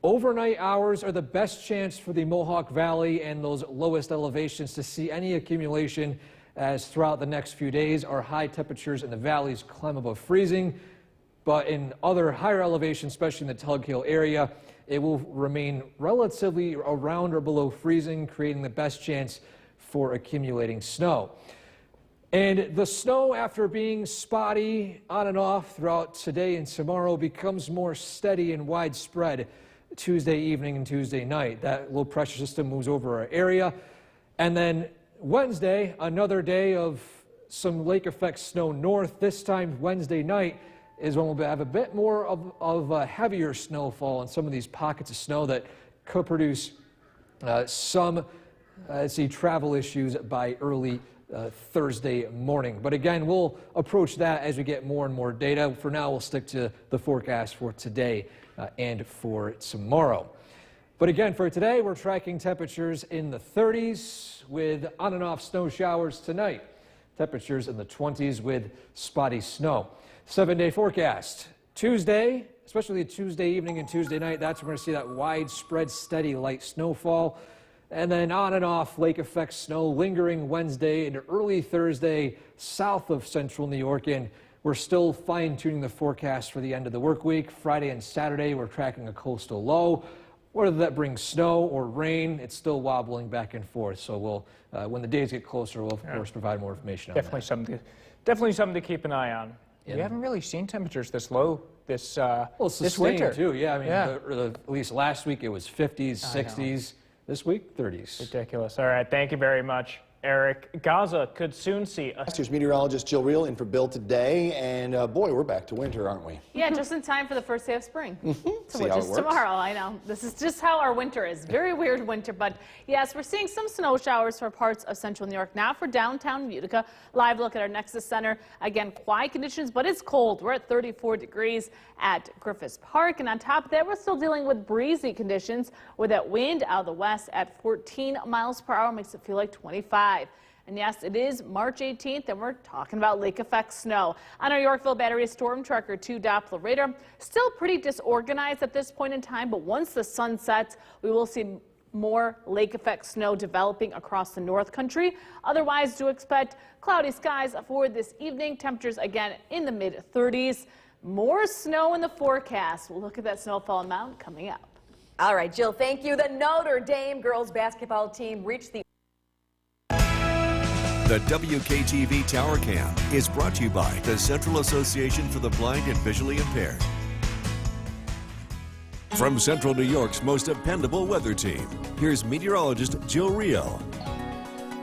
Overnight hours are the best chance for the Mohawk Valley and those lowest elevations to see any accumulation, as throughout the next few days, our high temperatures in the valleys climb above freezing. But in other higher elevations, especially in the Tug Hill area, it will remain relatively around or below freezing, creating the best chance for accumulating snow. And the snow, after being spotty on and off throughout today and tomorrow, becomes more steady and widespread Tuesday evening and Tuesday night. That low pressure system moves over our area. And then Wednesday, another day of some lake effect snow north. This time Wednesday night is when we'll have a bit more of a heavier snowfall and some of these pockets of snow that could produce some travel issues by early Thursday morning. But again, we'll approach that as we get more and more data. For now, we'll stick to the forecast for today and for tomorrow. But again, for today, we're tracking temperatures in the 30s with on and off snow showers tonight. Temperatures in the 20s with spotty snow. 7-day forecast. Tuesday, especially Tuesday evening and Tuesday night, that's when we're going to see that widespread, steady light snowfall. And then on and off lake effect snow lingering Wednesday into early Thursday south of central New York. And we're still fine-tuning the forecast for the end of the work week. Friday and Saturday, we're tracking a coastal low. Whether that brings snow or rain, it's still wobbling back and forth. So we'll, when the days get closer, we'll of course provide more information on that. Definitely something to keep an eye on. We haven't really seen temperatures this low this this winter too. Yeah, I mean, at least last week it was 50s, 60s. This week, 30s. Ridiculous. All right, thank you very much, Eric. Gaza could soon see a... Here's meteorologist Jill Reel in for Bill today, and boy, we're back to winter, aren't we? Yeah, just in time for the first day of spring. See Which how is it works. tomorrow, I know. This is just how our winter is. Very weird winter, but yes, we're seeing some snow showers for parts of central New York. Now for downtown Utica, live look at our Nexus Center. Again, quiet conditions, but it's cold. We're at 34 degrees at Griffiths Park, and on top of that, we're still dealing with breezy conditions with that wind out of the west at 14 miles per hour, makes it feel like 25. And yes, it is March 18th, and we're talking about lake effect snow. On our Yorkville Battery Storm Tracker 2 Doppler radar, still pretty disorganized at this point in time, but once the sun sets, we will see more lake effect snow developing across the North Country. Otherwise, do expect cloudy skies for this evening. Temperatures again in the mid-30s. More snow in the forecast. We'll look at that snowfall amount coming up. All right, Jill, thank you. The Notre Dame girls basketball team reached the Wjk Tv Tower Cam is brought to you by the Central Association for the Blind and Visually Impaired. From Central New York's most dependable weather team, here's meteorologist Jill Reel.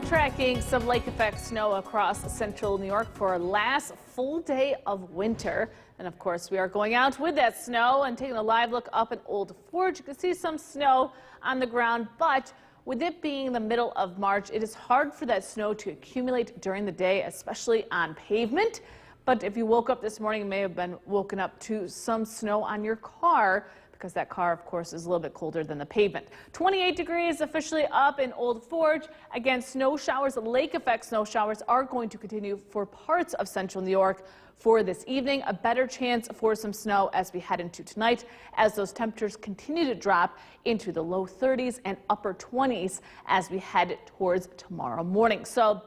Tracking some lake effect snow across central New York for our last full day of winter. And of course, we are going out with that snow and taking a live look up at Old Forge. You can see some snow on the ground, but with it being the middle of March, it is hard for that snow to accumulate during the day, especially on pavement. But if you woke up this morning, you may have been woken up to some snow on your car, because that car, of course, is a little bit colder than the pavement. 28 degrees officially up in Old Forge. Again, snow showers, lake effect snow showers are going to continue for parts of central New York for this evening. A better chance for some snow as we head into tonight, as those temperatures continue to drop into the low 30s and upper 20s as we head towards tomorrow morning. So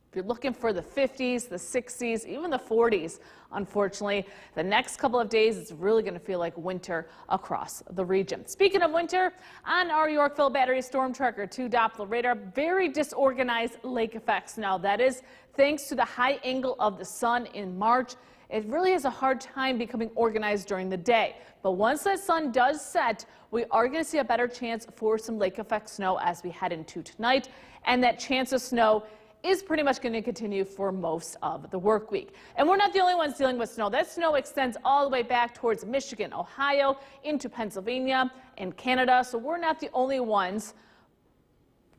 if you're looking for the 50s, the 60s, even the 40s, unfortunately, the next couple of days, it's really going to feel like winter across the region. Speaking of winter, on our Yorkville Battery Storm Tracker 2 Doppler radar, very disorganized lake effect snow. That is thanks to the high angle of the sun in March. It really has a hard time becoming organized during the day. But once that sun does set, we are going to see a better chance for some lake effect snow as we head into tonight. And that chance of snow is pretty much going to continue for most of the work week. And we're not the only ones dealing with snow. That snow extends all the way back towards Michigan, Ohio, into Pennsylvania and Canada. So we're not the only ones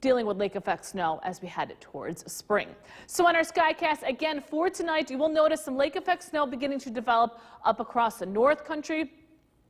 dealing with lake effect snow as we head towards spring. So on our Skycast, again, for tonight, you will notice some lake effect snow beginning to develop up across the North Country.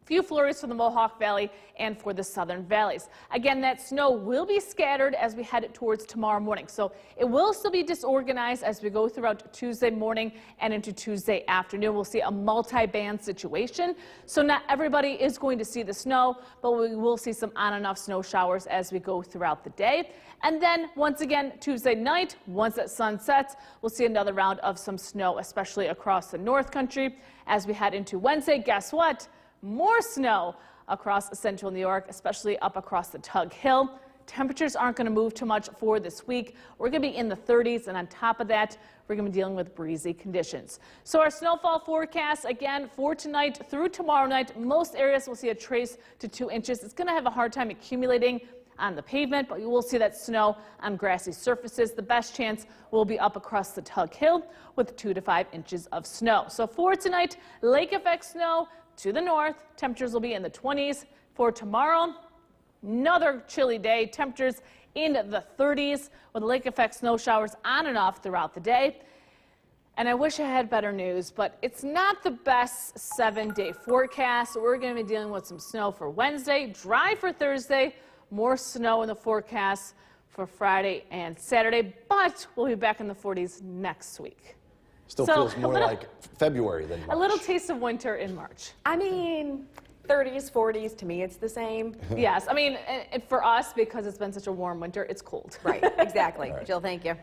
Few flurries for the Mohawk Valley and for the southern valleys. Again, that snow will be scattered as we head towards tomorrow morning. So it will still be disorganized as we go throughout Tuesday morning and into Tuesday afternoon. We'll see a multi-band situation. So not everybody is going to see the snow, but we will see some on and off snow showers as we go throughout the day. And then once again, Tuesday night, once that sun sets, we'll see another round of some snow, especially across the North Country. As we head into Wednesday, guess what? More snow across central New York, especially up across the Tug Hill. Temperatures aren't going to move too much for this week. We're going to be in the 30s, and on top of that, we're going to be dealing with breezy conditions. So our snowfall forecast, again, for tonight through tomorrow night, most areas will see a trace to 2 inches. It's going to have a hard time accumulating on the pavement, but you will see that snow on grassy surfaces. The best chance will be up across the Tug Hill with 2 to 5 inches of snow. So for tonight, lake effect snow to the north, temperatures will be in the 20s. For tomorrow, another chilly day, temperatures in the 30s with lake effect snow showers on and off throughout the day. And I wish I had better news, but it's not the best 7-day forecast. We're going to be dealing with some snow for Wednesday, dry for Thursday, more snow in the forecast for Friday and Saturday, but we'll be back in the 40s next week. Still feels more like February than March. A little taste of winter in March. I mean, 30s, 40s, to me it's the same. Yes, I mean, and for us, because it's been such a warm winter, it's cold. Right, exactly. Right. Jill, thank you.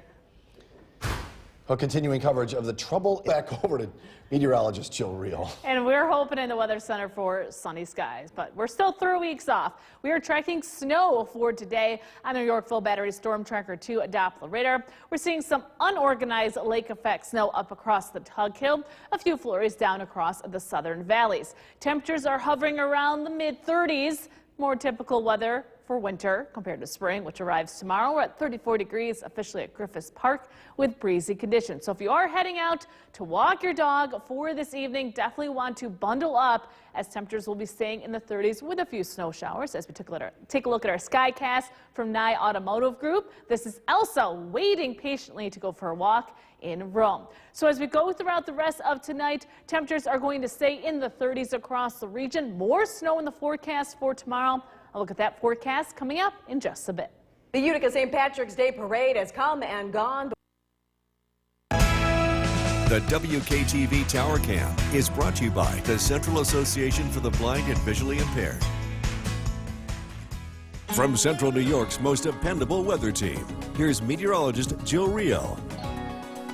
Well, continuing coverage of the trouble, back over to meteorologist Jill Reel. And we're hoping in the Weather Center for sunny skies, but we're still 3 weeks off. We are tracking snow for today on the Yorkville Battery Storm Tracker 2 Doppler radar. We're seeing some unorganized lake effect snow up across the Tug Hill, a few flurries down across the southern valleys. Temperatures are hovering around the mid-30s, more typical weather for winter compared to spring, which arrives tomorrow. We're at 34 degrees officially at Griffiths Park with breezy conditions. So if you are heading out to walk your dog for this evening, definitely want to bundle up as temperatures will be staying in the 30s with a few snow showers. As we take a look at our Skycast from Nye Automotive Group, this is Elsa waiting patiently to go for a walk in Rome. So as we go throughout the rest of tonight, temperatures are going to stay in the 30s across the region. More snow in the forecast for tomorrow. I'll look at that forecast coming up in just a bit. The Utica St. Patrick's Day Parade has come and gone. The Wjk Tv Tower Cam is brought to you by the Central Association for the Blind and Visually Impaired. From Central New York's most dependable weather team, here's meteorologist Jill Reel.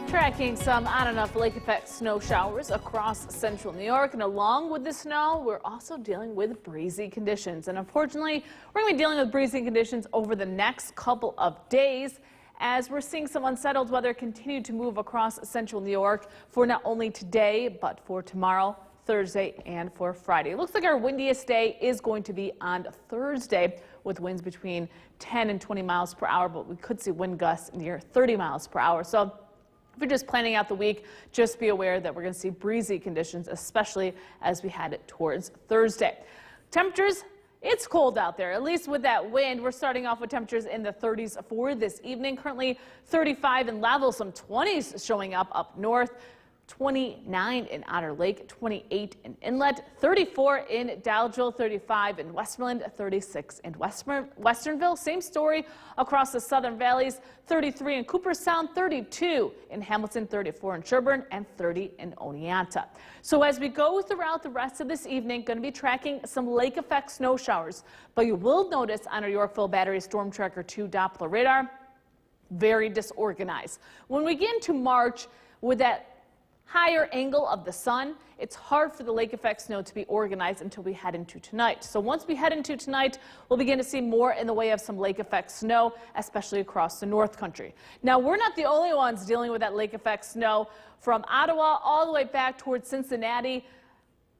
Tracking some on and off lake effect snow showers across central New York, and along with the snow, we're also dealing with breezy conditions. And unfortunately, we're going to be dealing with breezy conditions over the next couple of days as we're seeing some unsettled weather continue to move across central New York for not only today, but for tomorrow, Thursday, and for Friday. It looks like our windiest day is going to be on Thursday with winds between 10 and 20 miles per hour, but we could see wind gusts near 30 miles per hour. So if you're just planning out the week, just be aware that we're going to see breezy conditions, especially as we head towards Thursday. Temperatures, it's cold out there, at least with that wind. We're starting off with temperatures in the 30s for this evening. Currently 35 in Level, some 20s showing up north. 29 in Otter Lake, 28 in Inlet, 34 in Dowdville, 35 in Westmoreland, 36 in Westernville. Same story across the southern valleys, 33 in Cooperstown, 32 in Hamilton, 34 in Sherburne, and 30 in Oneonta. So as we go throughout the rest of this evening, going to be tracking some lake effect snow showers, but you will notice on our Yorkville Battery Storm Tracker 2 Doppler radar, very disorganized. When we get into March with that higher angle of the sun, it's hard for the lake effect snow to be organized until we head into tonight. So once we head into tonight, we'll begin to see more in the way of some lake effect snow, especially across the North Country. Now, we're not the only ones dealing with that lake effect snow. From Ottawa all the way back towards Cincinnati,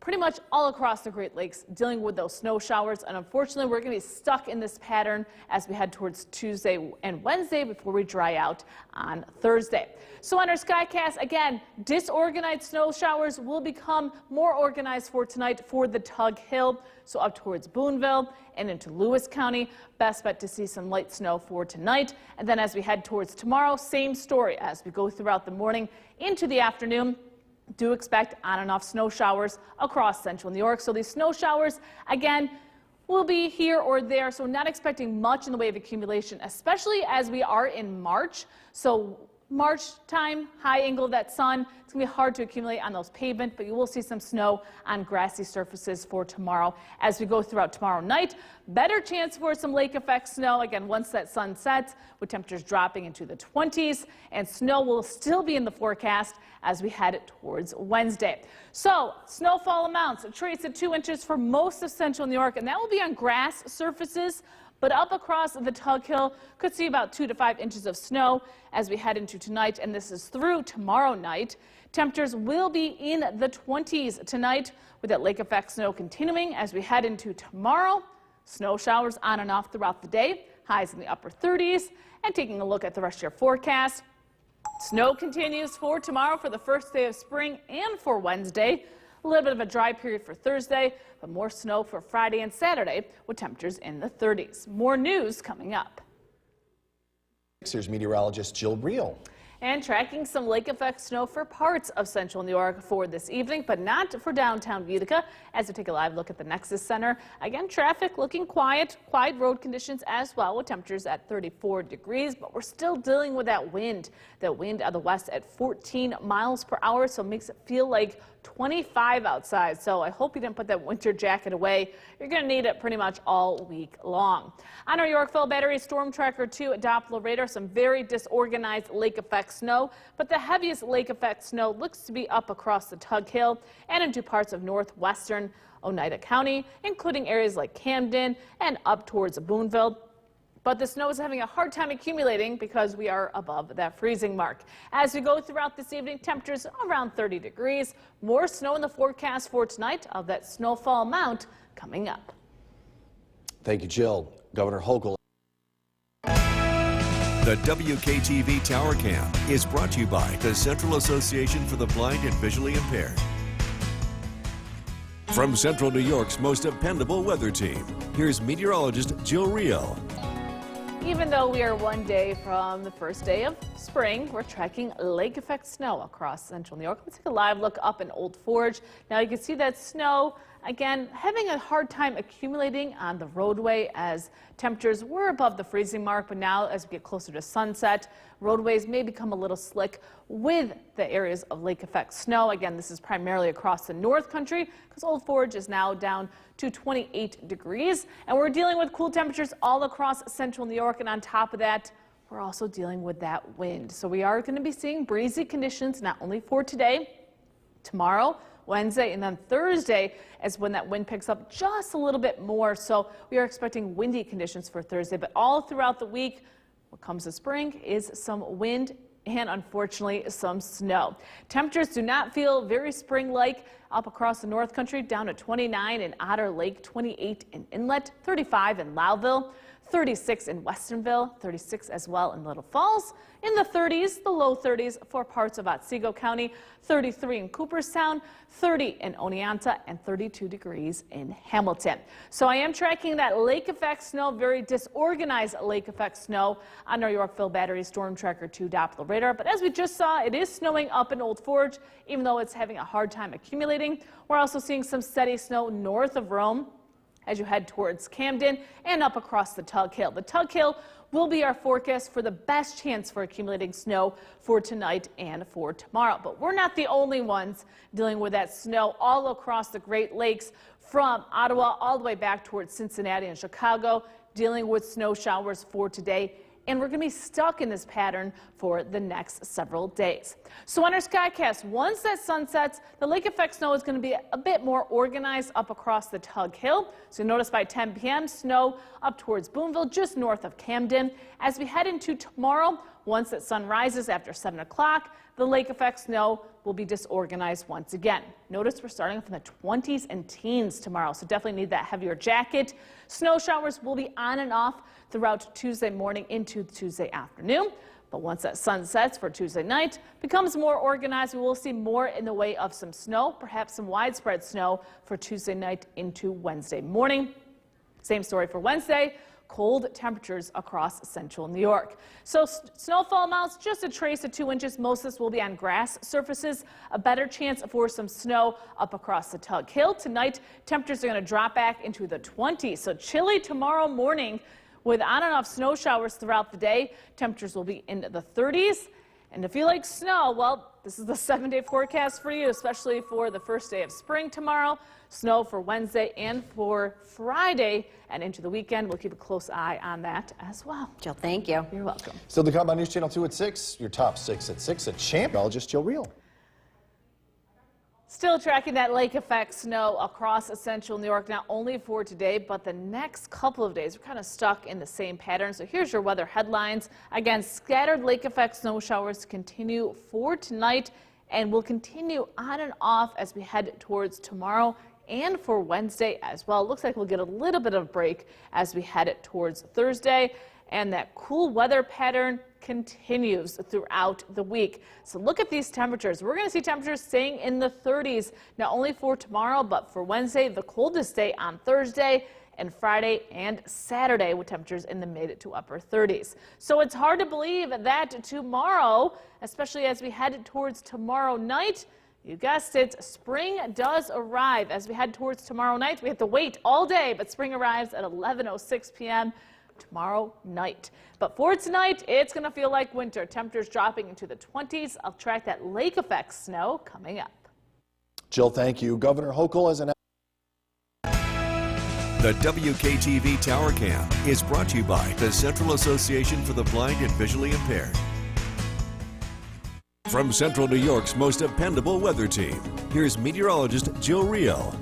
pretty much all across the Great Lakes dealing with those snow showers, and unfortunately we're going to be stuck in this pattern as we head towards Tuesday and Wednesday before we dry out on Thursday. So on our Skycast, again, disorganized snow showers will become more organized for tonight for the Tug Hill, so up towards Boonville and into Lewis County. Best bet to see some light snow for tonight, and then as we head towards tomorrow, same story as we go throughout the morning into the afternoon. do expect on and off snow showers across central New York. So these snow showers, again, will be here or there, so not expecting much in the way of accumulation, especially as we are in March. So March time, high angle of that sun, it's going to be hard to accumulate on those pavement, but you will see some snow on grassy surfaces for tomorrow. As we go throughout tomorrow night, better chance for some lake effect snow, again, once that sun sets, with temperatures dropping into the 20s, and snow will still be in the forecast as we head towards Wednesday. So snowfall amounts, a trace at 2 inches for most of central New York, and that will be on grass surfaces. But up across the Tug Hill, could see about 2 to 5 inches of snow as we head into tonight, and this is through tomorrow night. Temperatures will be in the 20s tonight, with that lake effect snow continuing as we head into tomorrow. Snow showers on and off throughout the day, highs in the upper 30s. And taking a look at the rest of your forecast, snow continues for tomorrow for the first day of spring and for Wednesday. A little bit of a dry period for Thursday, but more snow for Friday and Saturday with temperatures in the 30s. More news coming up. Here's meteorologist Jill Reel. And tracking some lake effect snow for parts of central New York for this evening, but not for downtown Utica. As we take a live look at the Nexus Center, again, traffic looking quiet road conditions as well, with temperatures at 34 degrees, but we're still dealing with that wind out of the west at 14 miles per hour, so it makes it feel like 25 outside. So I hope you didn't put that winter jacket away. You're going to need it pretty much all week long. On our Yorkville Battery Storm Tracker 2 Doppler radar, some very disorganized lake effect snow, but the heaviest lake effect snow looks to be up across the Tug Hill and into parts of northwestern Oneida County, including areas like Camden and up towards Boonville. But the snow is having a hard time accumulating because we are above that freezing mark. As we go throughout this evening, temperatures around 30 degrees. More snow in the forecast for tonight, of that snowfall amount coming up. Thank you, Jill. Governor Hochul. The Wjk Tv Tower Cam is brought to you by the Central Association for the Blind and Visually Impaired. From Central New York's most dependable weather team, here's meteorologist Jill Reel. Even though we are one day from the first day of spring, we're tracking lake effect snow across central New York. Let's take a live look up in Old Forge. Now you can see that snow, again, having a hard time accumulating on the roadway as temperatures were above the freezing mark, but now as we get closer to sunset, roadways may become a little slick with the areas of lake effect snow. Again, this is primarily across the North Country because Old Forge is now down to 28 degrees, and we're dealing with cool temperatures all across central New York, and on top of that, we're also dealing with that wind. So we are going to be seeing breezy conditions not only for today, tomorrow, Wednesday, and then Thursday is when that wind picks up just a little bit more. So we are expecting windy conditions for Thursday, but all throughout the week, what comes to spring is some wind and unfortunately some snow. Temperatures do not feel very spring-like up across the North Country, down to 29 in Otter Lake, 28 in Inlet, 35 in Lowville, 36 in Westonville, 36 as well in Little Falls. In the 30s, the low 30s for parts of Otsego County, 33 in Cooperstown, 30 in Oneonta, and 32 degrees in Hamilton. So I am tracking that lake effect snow, very disorganized lake effect snow on our Yorkville Battery Storm Tracker 2 Doppler radar. But as we just saw, it is snowing up in Old Forge, even though it's having a hard time accumulating. We're also seeing some steady snow north of Rome as you head towards Camden and up across the Tug Hill. The Tug Hill will be our forecast for the best chance for accumulating snow for tonight and for tomorrow. But we're not the only ones dealing with that snow all across the Great Lakes, from Ottawa all the way back towards Cincinnati and Chicago, dealing with snow showers for today. And we're going to be stuck in this pattern for the next several days. So on our Skycast, once that sun sets, the lake effect snow is going to be a bit more organized up across the Tug Hill. So you notice by 10 p.m. snow up towards Boonville, just north of Camden. As we head into tomorrow, once that sun rises after 7 o'clock, the lake effect snow will be disorganized once again. Notice we're starting from the 20s and teens tomorrow, so definitely need that heavier jacket. Snow showers will be on and off throughout Tuesday morning into Tuesday afternoon. But once that sun sets for Tuesday night, becomes more organized, we will see more in the way of some snow, perhaps some widespread snow for Tuesday night into Wednesday morning. Same story for Wednesday. cold temperatures across central New York. So snowfall amounts, just a trace of 2 inches. Most of this will be on grass surfaces. A better chance for some snow up across the Tug Hill. Tonight, temperatures are going to drop back into the 20s. So chilly tomorrow morning with on and off snow showers throughout the day. Temperatures will be in the 30s. And if you like snow, well, this is the 7-day forecast for you, especially for the first day of spring tomorrow. Snow for Wednesday and for Friday and into the weekend. We'll keep a close eye on that as well. Jill, thank you. You're welcome. Still to come on News Channel 2 at 6. Your top 6 at 6. A meteorologist, Jill Real. Still tracking that lake effect snow across central New York, not only for today, but the next couple of days. We're kind of stuck in the same pattern. So here's your weather headlines. Again, scattered lake effect snow showers continue for tonight and will continue on and off as we head towards tomorrow and for Wednesday as well. It looks like we'll get a little bit of a break as we head towards Thursday. And that cool weather pattern continues throughout the week. So look at these temperatures. We're going to see temperatures staying in the 30s, not only for tomorrow, but for Wednesday, the coldest day on Thursday, and Friday and Saturday with temperatures in the mid to upper 30s. So it's hard to believe that tomorrow, especially as we head towards tomorrow night, you guessed it, spring does arrive. As we head towards tomorrow night, we have to wait all day, but spring arrives at 11:06 p.m. tomorrow night. But for tonight, it's going to feel like winter. Temperatures dropping into the 20s. I'll track that lake effect snow coming up. Jill, thank you. Governor Hochul has announced. The Wjk Tv Tower Cam is brought to you by the Central Association for the Blind and Visually Impaired. From Central New York's most dependable weather team, here's meteorologist Jill Real.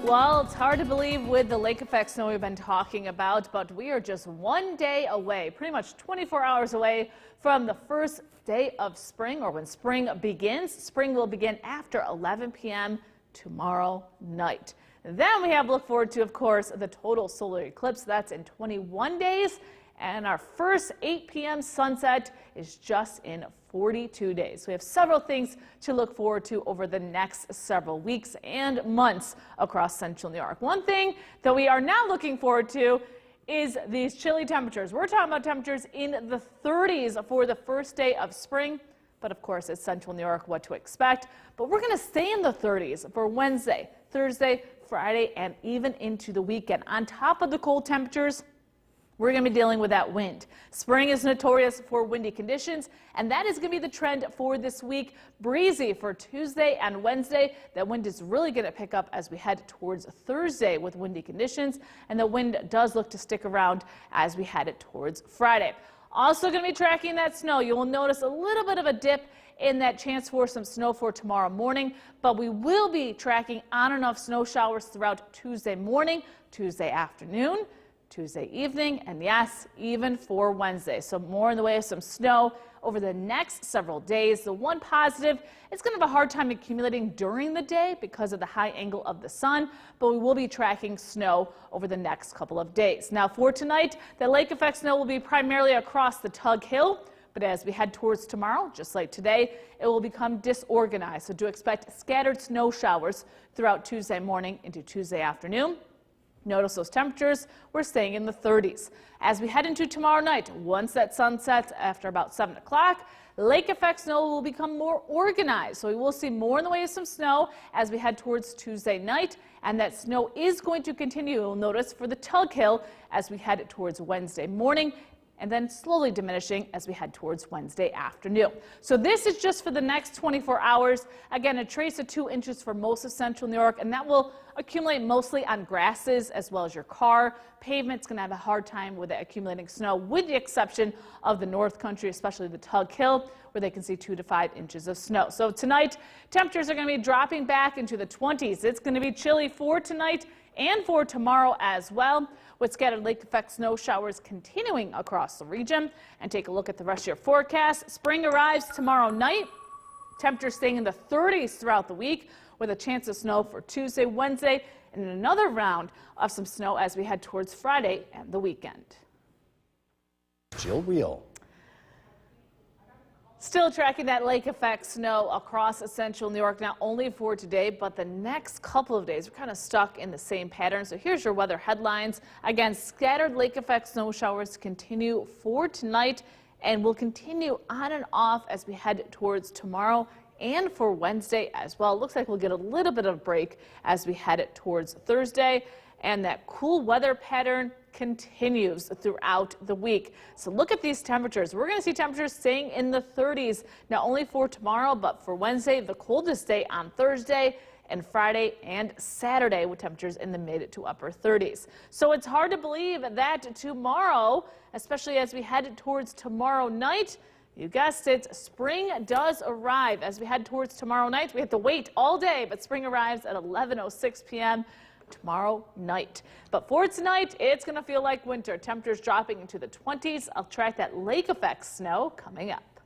Well, it's hard to believe with the lake effect snow we've been talking about, but we are just one day away, pretty much 24 hours away from the first day of spring, or when spring begins. Spring will begin after 11 p.m. tomorrow night. Then we have to look forward to, of course, the total solar eclipse. That's in 21 days. And our first 8 p.m. sunset is just in 42 days. So we have several things to look forward to over the next several weeks and months across central New York. One thing that we are now looking forward to is these chilly temperatures. We're talking about temperatures in the 30s for the first day of spring. But of course, it's central New York, what to expect. But we're going to stay in the 30s for Wednesday, Thursday, Friday, and even into the weekend. On top of the cold temperatures, we're going to be dealing with that wind. Spring is notorious for windy conditions, and that is going to be the trend for this week. Breezy for Tuesday and Wednesday. That wind is really going to pick up as we head towards Thursday with windy conditions, and the wind does look to stick around as we head towards Friday. Also going to be tracking that snow. You will notice a little bit of a dip in that chance for some snow for tomorrow morning, but we will be tracking on and off snow showers throughout Tuesday morning, Tuesday afternoon, Tuesday evening, and yes, even for Wednesday. So more in the way of some snow over the next several days. The one positive, it's going to have a hard time accumulating during the day because of the high angle of the sun, but we will be tracking snow over the next couple of days. Now for tonight, the lake effect snow will be primarily across the Tug Hill, but as we head towards tomorrow, just like today, it will become disorganized. So do expect scattered snow showers throughout Tuesday morning into Tuesday afternoon. Notice those temperatures, we're staying in the 30s. As we head into tomorrow night, once that sun sets after about 7 o'clock, lake effect snow will become more organized. So we will see more in the way of some snow as we head towards Tuesday night. And that snow is going to continue, you'll notice, for the Tug Hill as we head towards Wednesday morning, and then slowly diminishing as we head towards Wednesday afternoon. So this is just for the next 24 hours. Again, a trace of 2 inches for most of central New York, and that will accumulate mostly on grasses as well as your car. Pavement's going to have a hard time with the accumulating snow, with the exception of the North Country, especially the Tug Hill, where they can see 2 to 5 inches of snow. So tonight, temperatures are going to be dropping back into the 20s. It's going to be chilly for tonight and for tomorrow as well, with scattered lake effect snow showers continuing across the region. And take a look at the rest of your forecast. Spring arrives tomorrow night. Temperatures staying in the 30s throughout the week, with a chance of snow for Tuesday, Wednesday, and another round of some snow as we head towards Friday and the weekend. Jill Real. Still tracking that lake effect snow across central New York, not only for today, but the next couple of days. We're kind of stuck in the same pattern. So here's your weather headlines. Again, scattered lake effect snow showers continue for tonight and will continue on and off as we head towards tomorrow and for Wednesday as well. It looks like we'll get a little bit of a break as we head towards Thursday, and that cool weather pattern continues throughout the week. So look at these temperatures. We're going to see temperatures staying in the 30s, not only for tomorrow, but for Wednesday, the coldest day on Thursday, and Friday and Saturday with temperatures in the mid to upper 30s. So it's hard to believe that tomorrow, especially as we head towards tomorrow night, you guessed it, spring does arrive. As we head towards tomorrow night, we have to wait all day, but spring arrives at 11:06 p.m. tomorrow night. But for tonight, it's going to feel like winter. Temperatures dropping into the 20s. I'll track that lake effect snow coming up.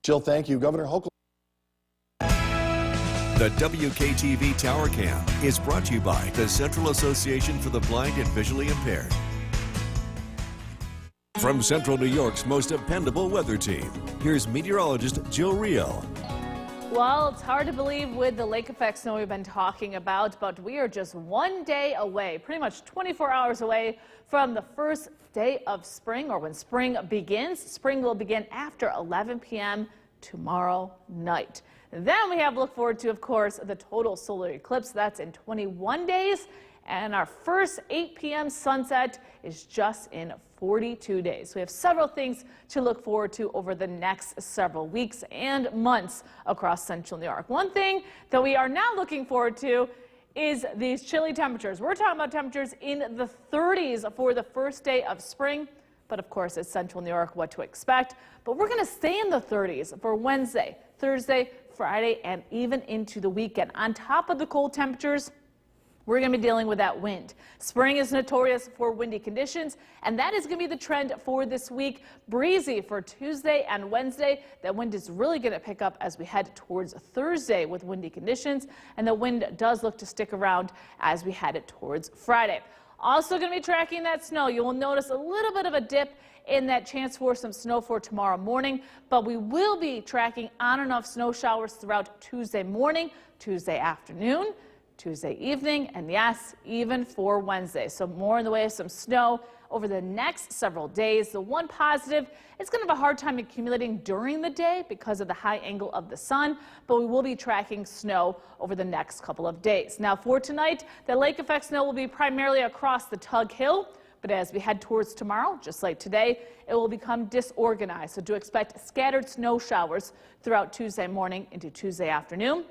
Jill, thank you. Governor Hochul. The Wjk Tv Tower Cam is brought to you by the Central Association for the Blind and Visually Impaired. From Central New York's most dependable weather team, here's meteorologist Jill Rio. Well, it's hard to believe with the lake effect snow we've been talking about, but we are just one day away, pretty much 24 hours away from the first day of spring, or when spring begins. Spring will begin after 11 p.m. tomorrow night. Then we have to look forward to, of course, the total solar eclipse. That's in 21 days. And our first 8 p.m. sunset is just in 42 days. So we have several things to look forward to over the next several weeks and months across central New York. One thing that we are now looking forward to is these chilly temperatures. We're talking about temperatures in the 30s for the first day of spring. But of course, it's central New York, what to expect. But we're going to stay in the 30s for Wednesday, Thursday, Friday, and even into the weekend. On top of the cold temperatures, we're going to be dealing with that wind. Spring is notorious for windy conditions, and that is going to be the trend for this week. Breezy for Tuesday and Wednesday. That wind is really going to pick up as we head towards Thursday with windy conditions, and the wind does look to stick around as we head towards Friday. Also going to be tracking that snow. You will notice a little bit of a dip in that chance for some snow for tomorrow morning, but we will be tracking on and off snow showers throughout Tuesday morning, Tuesday afternoon, Tuesday evening, and yes, even for Wednesday. So more in the way of some snow over the next several days. The one positive, it's going to have a hard time accumulating during the day because of the high angle of the sun, but we will be tracking snow over the next couple of days. Now for tonight, the lake effect snow will be primarily across the Tug Hill, but as we head towards tomorrow, just like today, it will become disorganized. So do expect scattered snow showers throughout Tuesday morning into Tuesday afternoon.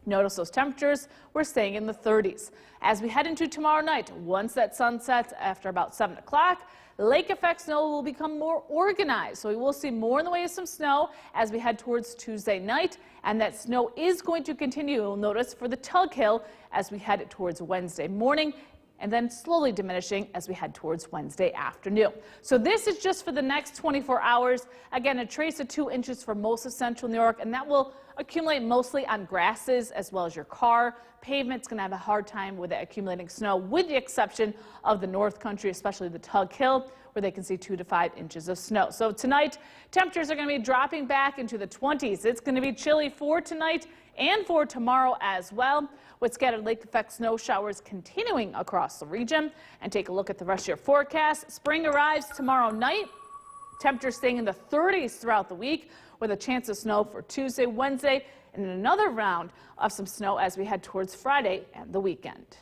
Notice those temperatures, we're staying in the 30s. As we head into tomorrow night, once that sun sets after about 7 o'clock, lake effect snow will become more organized. So we will see more in the way of some snow as we head towards Tuesday night, and that snow is going to continue, you'll notice, for the Tug Hill as we head towards Wednesday morning, and then slowly diminishing as we head towards Wednesday afternoon. So this is just for the next 24 hours. Again, a trace of 2 inches for most of central New York, and that will accumulate mostly on grasses as well as your car. Pavement's going to have a hard time with it accumulating snow, with the exception of the North Country, especially the Tug Hill, where they can see 2 to 5 inches of snow. So tonight, temperatures are going to be dropping back into the 20s. It's going to be chilly for tonight and for tomorrow as well, with scattered lake effect snow showers continuing across the region. And take a look at the rest of your forecast. Spring arrives tomorrow night. Temperatures staying in the 30s throughout the week, with a chance of snow for Tuesday, Wednesday, and another round of some snow as we head towards Friday and the weekend.